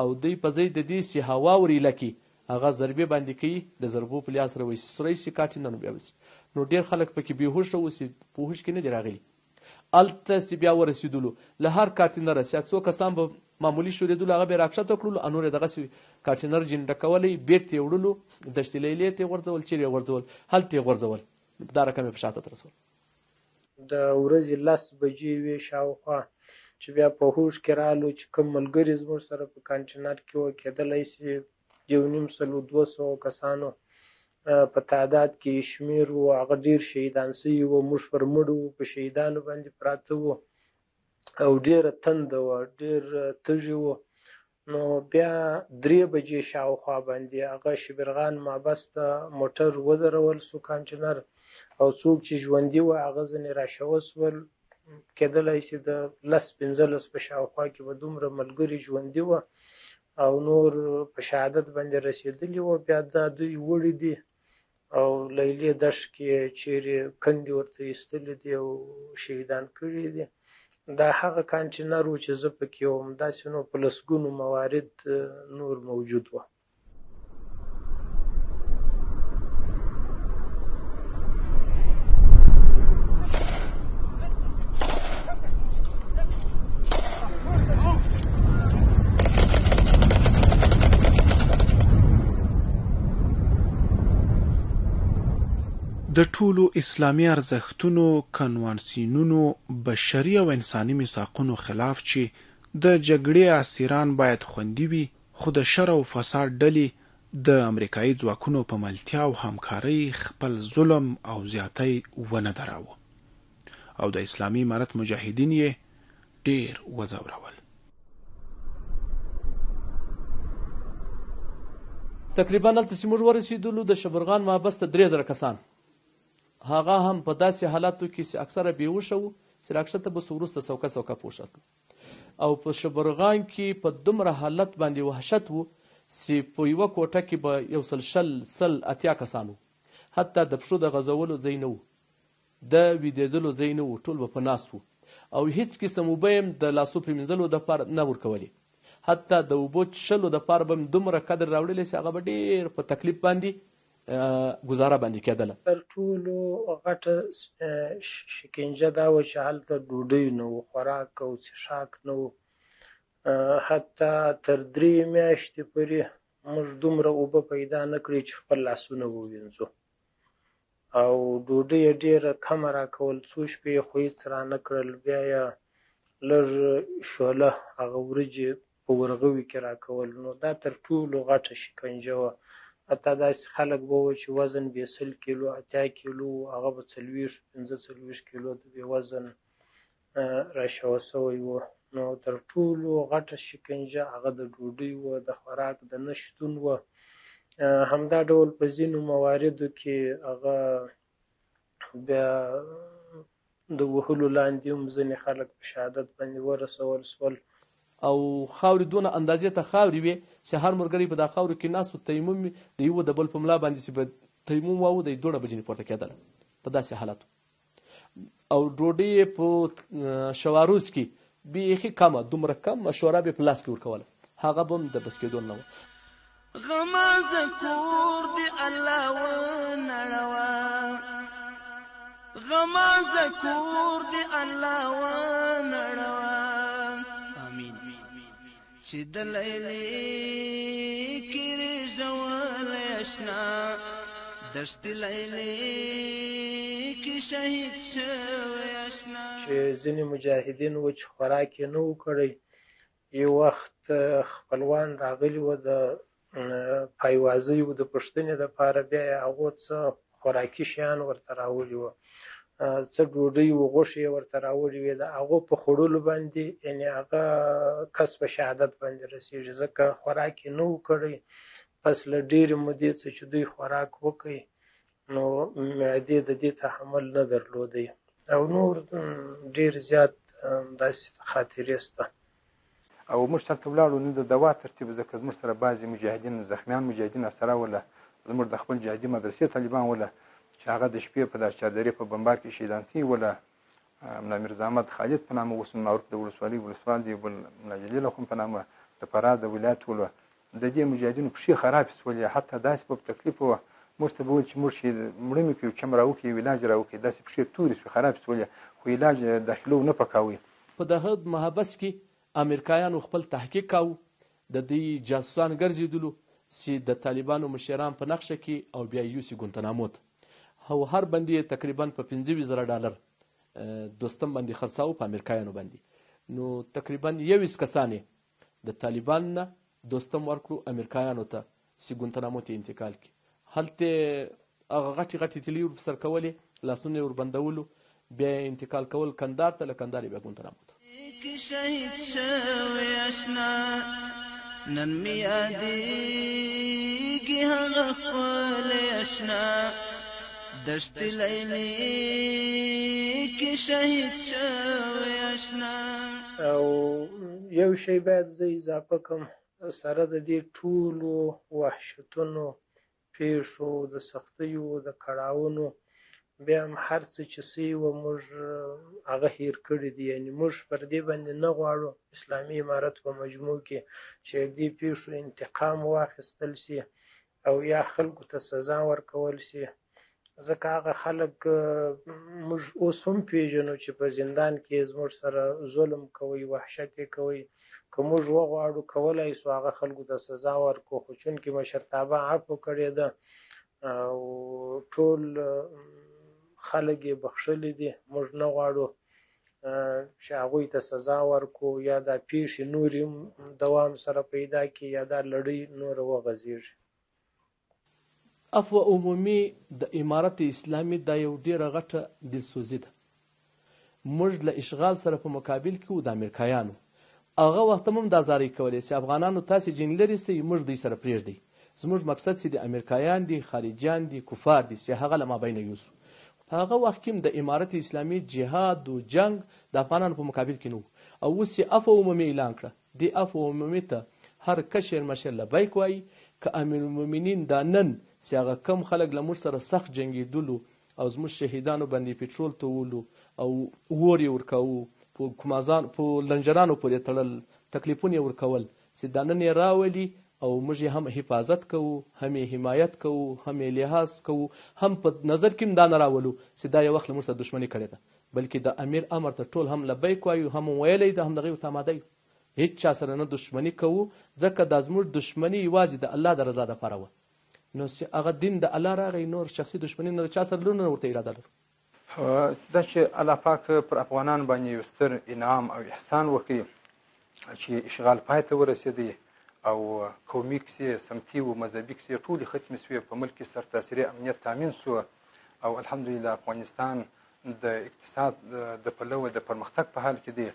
او دوی په ځای د دې چې هوا وریله کې هغه ضربې باندې کوي، د ضربو په لحاظ سره وایي سوری شي کارتینرانو بیا وسي. نو ډېر خلک پکې بېهوشه وو چې په هوش کې نه دي راغلي. هلته چې بیا ورسېدلو له هر کارتینره چې څو کسان به معمولي شورېدلو هغه به یې راکښته کړلو، نور یې دغسې کارتینر جنډه کولی، بیرته یې وړلو، دشت لیلې ته یې غورځول، چیرې یې غورځول، هلته یې غورځول. دا رقم یې په شهادت رسول. د ورځې 10 بجې وې شاوخوا چې بیا په هوش کې رالو چې کوم ملګري زموږ سره په کانټینر کې وو، کېدلی شي 1,500 کسانو په تعداد کې شمیر وو، هغه ډېر شهیدان سوي وو، موږ پر مړو په شهیدانو باندې پراته وو او ډېره تنده وه، ډېر تږي وو. نو بیا 3 بجې شاوخوا باندې هغه شبرغان محبس ته موټر ودرول سو کانټینر، او څوک چې ژوندي وو هغه ځینې راشوه سول. کېدلی شي د 10-15 په شاوخوا کې به دومره ملګري ژوندي وو او نور په شهادت باندې رسېدلي وو. بیا دا دوی وړي دي او لیلې دشت کې چیرې کندې ورته ایستلي دي او شهیدان کړي دي. دا هغه کانټینر و چې زه پکې وم، داسې نو په لسګونو موارد نور موجود وو. د ټولو اسلامي ارزښتونو، کنوانسیونونو، بشري او انساني میثاقونو خلاف چې د جګړې اسیران باید خوندي وي، خو د شر او فساد ډلې د امریکایي ځواکونو په ملتیا او همکارۍ خپل ظلم او زیاتی ونه دراوه او د اسلامي امارت مجاهدین یې ډېر وځورول. تقریبا هلته چې موږ ورسېدلو د شبرغان محبس ته 3,000 کسان، هغه هم په داسې حالاتو کې چې اکثره بېهوشه وو چې راکښته به سو وروسته څوکه پوښت. او په شبرغان کې په دومره حالت باندې وحشت وو چې په یوه کوټه کې به 180 کسان وو، حتی د پښو د غځولو ځای نه وو، د ویدېدلو ځای نه وو، ټول به په ناست وو او هیڅ قسم اوبه یې د لاسو پرېمینځلو دپاره نه ورکولې. حتی د اوبو څښلو دپاره به دومره قدر راوړلی چې هغه به ډېر په تکلیف باندې گزاره باندې کېدله. تر ټولو غټه شکنجه دا وه چې هلته ډوډۍ نه وو، خوراک او څښاک نه وو. حتی تر 3 میاشتې پورې موږ دومره اوبه پیدا نه کړې چې خپل لاسونه ووینځو، او ډوډۍ یې ډېره کمه راکول، څو شپې یې خو هېڅ رانه کړل. بیا یې لږ شوله هغه وریجې په ورغوي کې راکول. نو دا تر ټولو غټه شکنجه وه. حتی داسې خلک به وو چې وزن به 100 کیلو 80 کیلو، هغه به 40-45 کیلو د بې وزن راشوه سوی وو. نو تر ټولو غټه شکنجه هغه د ډوډۍ وه، د خوراک د نه شتون وه. همدا ډول په ځینو مواردو کې هغه بیا د وهلو لاندې هم ځینې خلک په شهادت باندې ورسول سول. او خاورې دونه اندازې ته خاورې وې چې هر ملګری په دا خاورو کې ناست و، تیمم د یوه د بل په ملا باندې چې به تیمم واوه د یې دوړه به ځینې پورته کېدله په داسې حالاتو. او ډوډۍ یې په شواروز کې بیخي کمه، دومره کمه شورا به په لاس کې ورکوله، هغه به هم د بس کېدو نه وه. غمازه کور دی الله ونړوه، غمازه کور دی الله ونړوه، امین. چې د لیلې کې رژولی اشنا دشت لیلی کې شهید شوی آشنا چې ځینې مجاهدین و چې خوراک یې نه و کړی یو وخت خپلوان راغلي وو د پایوازۍ و د پوښتنې دپاره بیا یې هغو څه خوراکي شیان ورته راوړي وو څه ډوډۍ و غوښې یې ورته راوړي وې د هغو په خوړلو باندې یعنې هغه کس په شهادت باندې رسېږي ځکه خوراک یې نه و کړی پس له ډېرې مودې څه چې دوی خوراک وکړي نو معدې د دې تحمل نه درلودی او نور ډېر زیات داسې خاطرې شته او موږ هلته ولاړو نه د دوا ترتیب ځکه زموږ سره بعضې مجاهدین زخمیان مجاهدین اسره وله زموږ د خپل جهادي مدرسې طالبان وله چې هغه د شپې په دا چادرې په بمبار کې شهیدان سوي وله ملا میرزا احمد خالد په نامه اوس معروف د ولسوالۍ ولسوال دی بل ملا جلیل اخون په نامه د فراه د ولایت وله د دې مجاهدینو پښې خرابې شولې حتی داسې په تکلیف وه موږ ته به ویل چې موږ مړه مې کړو چم راوکړي یو علاج راوکړي داسې پښې تورې شوې خرابې شولې خو علاج داخلو نه پکاوی په دغه محبس کې امریکایانو خپل تحقیق کاوه د دې جاسوسان ګرځېدلو چې د طالبانو مشران په نقشه کې او بیا یوسي ګونتنامو ته او هر بندي تقریبا په 25,000 ډالر دوستم باندې خرڅاو په امریکایانو باندې نو تقریبا 21 کسانې د طالبان نه دوستم ورکړو امریکایانو ته چې ګونتنامو ته انتقال کړي هلته هغه غټې تیلې ورسره کولې لاسونه یې وربندولو بیا انتقال کول کندهار ته له کندهار بیا ګونتنامو ته شهید شوی آشنا نن می یادېږي هغه ښکلی آشنا دشت لیلی کې شهید شوی آشنا او یو شی باید زه اضافه کړم سره د دې ټولو وحشتونو پیښو د سختیو د کړاوونو بیا هم هر څه چې سوي وه موږ هغه هیر کړي دي یعنې موږ پر دې باندې نه غواړو اسلامي امارت په مجموع کې چې دې پیښو انتقام واخیستل سي او یا خلکو ته سزا ورکول سي ځکه هغه خلک موږ اوس هم پیژنو چې په زندان کې زموږ سره ظلم کوي وحشت یې کوي که موږ وغواړو کولی سو هغه خلکو ته سزا ورکړو خو چونکې مشرتابه عفو کړې ده او ټول خلک یې بخښلي دي موږ نه غواړو چې هغوی ته سزا ورکړو یا دا پیښې نورې هم دوام سره پیدا کړي یا دا لړۍ نوره وغځېږي عفو عمومي د امارت اسلامي دا یو ډېره غټه دلسوزي ده موږ له اشغال سره په مقابل کې وو د امریکایانو هغه وخت هم دا زارۍ کولې چې افغانانو تاسې جنګ لرې سئ موږ دوی سره پرېږدئ زموږ مقصد چې د امریکایان دي خارجیان دي کفار دي چې هغه له مابینه یوسو په هغه وخت کې د امارت اسلامي جهاد و جنگ د افغانانو په مقابل کې نه و او اوس یې عفو عمومي اعلان کړه دې عفو عمومي ته هر کشر مشر لبیک وایي که امیر المؤمنین دا نن چې هغه کم خلک له موږ سره سخت جنګېدلو او زموږ شهیدانو باندې پټرول توولو او اور یې ورکوو په لنجرانو پورې تړل تکلیفونه یې ورکول چې دا نن یې راولي او موږ هم حفاظت کوو هم یې حمایت کوو هم یې لحاظ کوو هم په نظر کې هم دا نه راولو چې دا یو وخت له موږ سره دښمني کړې ده بلکې د امیر امر ته ټول هم لبیک وایو هم ویلی ده هم دغې ورته آماده یو هېڅ چا سره نه دښمني کوو ځکه دا زموږ دښمني یوازې د الله د رضا دپاره وه نو چې هغه دین د الله راغی نور شخصي دښمني نه چا سره لرو نه ورته اراده لرو دا چې الله پاک پر افغانانو باندې یو ستر انعام او احسان وکړي چې اشغال پای ته ورسېدی او قومي کیسې سمتي و مذهبي کیسې ټولې ختمې شوې په ملک کې سرتاسري امنیت تامین شو او الحمدلله افغانستان د اقتصاد د پلوه د پرمختګ په حال کې دی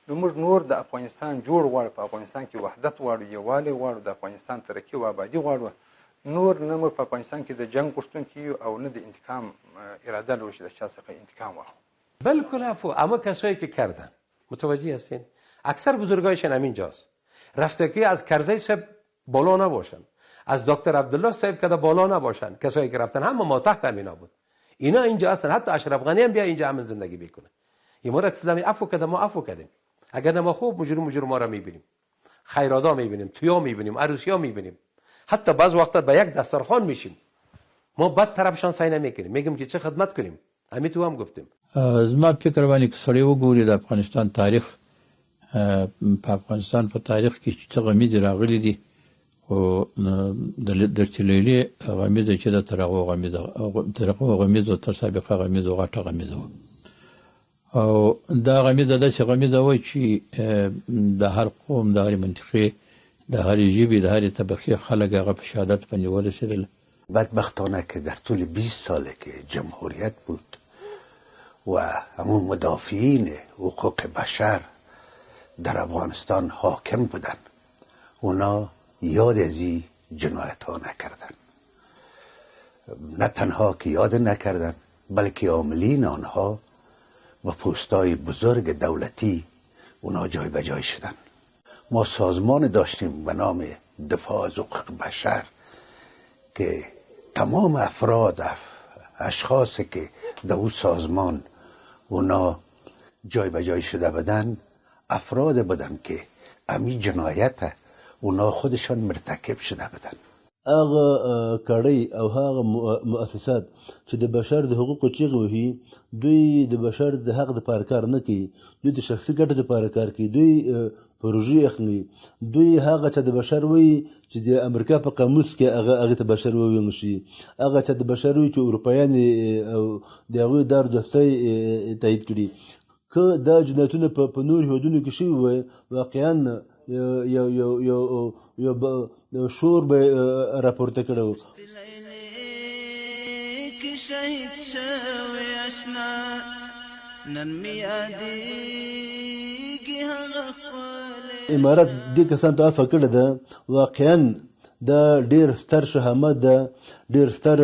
نو موږ نور د افغانستان جوړ غواړو په افغانستان کې وحدت غواړو یووالی غواړو د افغانستان ترقي و آبادي غواړو نور نه موږ په افغانستان کې د جنگ غوښتونکي یو او نه د انتقام اراده لرو چې د چا څخه انتقام واخلو بالکل عفو اما کسایی که کردن متوجه هستین اکثر بزرگایشان همینجاست رفتگی از کرزی صاحب بالا نباشن از دکتر عبدالله صاحب که بالا نباشن کسایی که رفتن هم ما تحت همینا بود اینا اینجا هستن حتی اشرف غنی هم بیا اینجا همین زندگی بکنه امارت اسلامی عفو کرده ما عفو کردیم اگر ما خوب مجرم ما را میبینیم خیرادا میبینیم تویا میبینیم عروسیا میبینیم حتی بعض وقتا به یک دسترخوان میشیم ما بد طرفشان سعی نمیکنیم میگیم که چه خدمت کنیم همین تو هم گفتیم زما فکر باندې که سړی وګوري د افغانستان تاریخ په افغانستان په تاریخ کې چې څه غمیزې راغلي دي خو د چلیلې غمیزه چې د تر هغو غمیزو تر سابقه غمیزو غټه غمیزه وه او دا غمیزه داسې غمیزه وه چې د هر قوم د هرې منطقې د هرې ژبې د هرې طبقې خلک هغه په شهادت باندې ورسېدل. بدبختانه که در طول 20 ساله که جمهوریت بود و همون مدافعین حقوق بشر در افغانستان حاکم بودن اونا یاد از این جنایت ها نکردن. نه تنها که یاد نکردن بلکه عاملین آنها و پستای بزرگ دولتی اونا جای به جای شدن. ما سازمان داشتیم به نام دفاع از حقوق بشر که تمام افراد اشخاصی که در اون سازمان اونا جای به جای شده بدن افراد بدن که امی جنایت اونا خودشان مرتکب شده بدن. هغه کړۍ او هغه مؤسسات چې د بشر د حقوقو چیغې وهي دوی د بشر د حق دپاره کار نه کوي، دوی د شخصي ګټو دپاره کار کوي، دوی پروژې اخلي، دوی هغه چې د بشر وایي چې د امریکا په قاموس کې هغې ته بشر وویل شي، هغه چې د بشر وایي چې اروپایان او د هغوی دار دوستۍ تایید کړي. که دا جنایتونه په نور هیوادونو کې شوي وای واقعا یو شور به راپورته کړی و. شهید شوی اشنا نن می یادېږي هغه خپل امارت دې کسانو ته عفوه کړې ده. واقعا دا ډېر ستر شهامت ده، ډېر ستر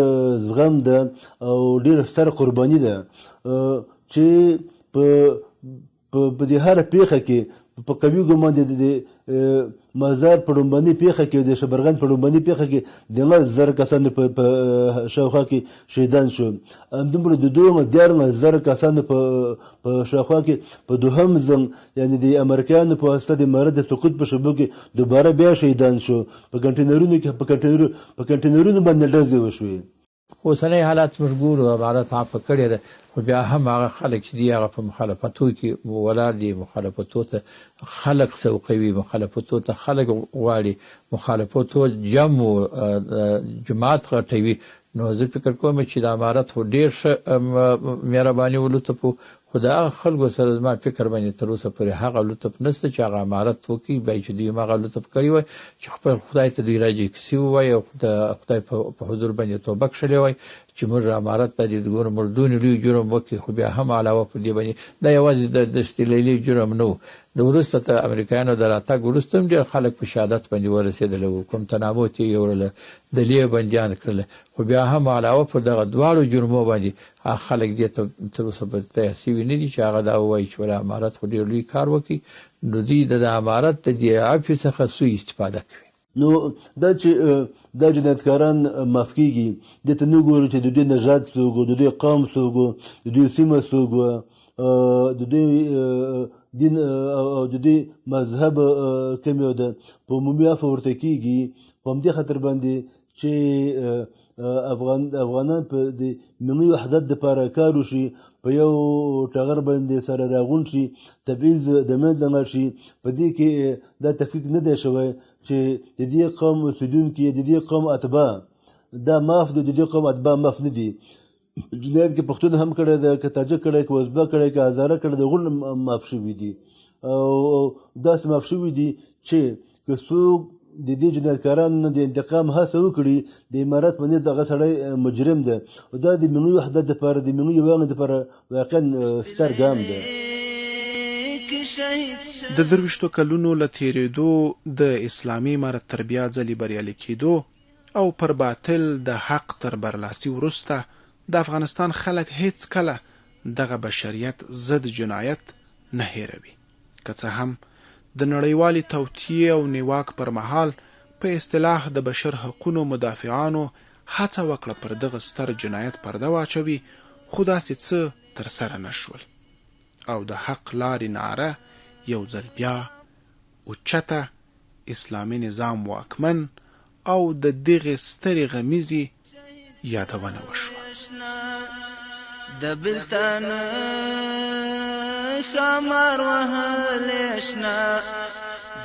زغم ده او ډېر ستر قرباني ده چې په دې هره پیښه کې په قوي ګمان د مزار په لومبنۍ پیښه کې د شبرغان په لومبنۍ پیښه کې د 10,000 کسانو په شاوخوا کې شهیدان شو. همدومره د 2,000 کسانو په شاوخوا کې په دوهم ځل یعنې د امریکایانو په واسطه د امارت د سقوط په شبو کې دوباره بیا شهیدان شو. په کنټینرونو باندې ډزې وشوې. اوسنی حالات موږ ګورو امارت عفوه کړې ده خو بیا هم هغه خلک چې دي هغه په مخالفتو کې ولاړ دي، مخالفتو ته خلک سوقوي، مخالفتو ته خلک غواړي، مخالفتو جمع جماعت غټوي. نو زه فکر کوم چې د امارت خو ډېر ښه مهرباني ولطفو خو د هغه خلکو سره زما فکر باندې تر اوسه پورې هغه لطف نشته چې هغه امارت وکړي باید چې دوی هم هغه لطف کړی وای چې خپل خدای ته دوی راجع کسي ووایي او د خدای په حضور باندې توبه کښلې وای چې موږ امارت ته د ګورو مردون لوی جرم وکړي. خو بیا هم علاوه پر دې باندې دا یوازې د دشت لیلې جرم نه و، د وروسته ته امریکایانو د راتګ وروسته هم ډېر خلک په شهادت باندې ورسېدلی وو، کوم تنابوت یې یوړله، دلې بندیان کړله. خو بیا هم علاوه پر دغه دواړو جرمو باندې هغه خلک دې ته تر اوسه پورې تیار سوي نه دي چې هغه دا ووایي چې ولا امارت خو ډېر لوی کار وکړي. نو دوی د امارت د دې عفوې څخه سوء استفاده کوي. نو دا چې دا جنایتکاران معاف کېږي دې ته نه ګورو چې د دوی نژاد څوک و، د دوی قوم څوک و، د دوی سیمه څوک وه، د دوی دین او د دوی مذهب کوم یو ده، په عمومي عفوه ورته کېږي په همدې خاطر باندې چې افغانان په د ملي وحدت دپاره کار وشي، په یو ټغر باندې سره راغونډ شي، تبعیض د منځه لاړ شي. په دې کې دا تفکیک نه دی شوی چې د دې قوم اوسېدونکي د دې قوم اتباع دا معاف دي، د دې قوم اتباع معاف نه دي. جنایت کې پښتون هم کړی ده، که تاجک کړی، که ازبک کړی، که هزاره کړی، د غول معاف شوي دي او داسې معاف شوي دي چې که څوک د دې جنایتکارانو نه د انتقام هڅه وکړي د امارت په نظر هغه سړی مجرم ده. دا د ملي وحدت دپاره د ملي یووالي دپاره واقعا ستر ګام ده. د 23 کلونو له تېرېدو د اسلامي امارت تر بیا ځلې بریالي کېدو او پر باطل د حق تر برلاسي وروسته د افغانستان خلک هیڅ کله دغه بشریت ضد جنایت نه هیروي. که څه هم د نړیوالې توطیې او نیواک پر مهال په اصطلاح د بشر حقونو مدافعانو هڅه وکړه پر دغه ستر جنایت پرده واچوي، خو داسې څه ترسره نه شول او د حق لارې نعره یو ځل بیا اوچته اسلامي نظام واکمن او د دغې سترې غمیزې یادونه وشوه. د بلتان خمار وهل اشنا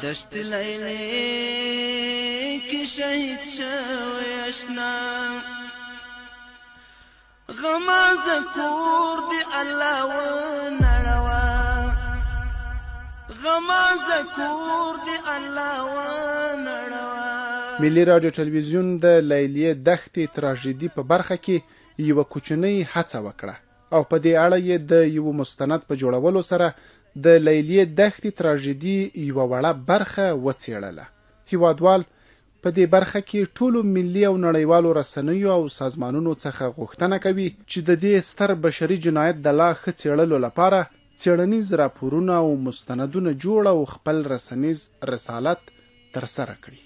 دشت لیلی کش شهید شوی اشنا غمازه کور دی الله و نړوا غمازه کور دی الله و نړوا. ملي رادیو ټلویزیون د لیلیې دښتې تراژیدي په برخه کې یوه کوچنۍ هڅه وکړه او په دې اړه یې د یو مستند په جوړولو سره د لیلیې دښتې تراژیدي یوه وړه برخه وڅېړله. هیوادوال په دې برخه کې ټولو ملي او نړیوالو رسنیو او سازمانونو څخه غوښتنه کوي چې د دې ستر بشري جنایت د لا ښه څېړلو لپاره څېړنیز راپورونه او مستندونه جوړ او خپل رسنیز رسالت ترسره کړي.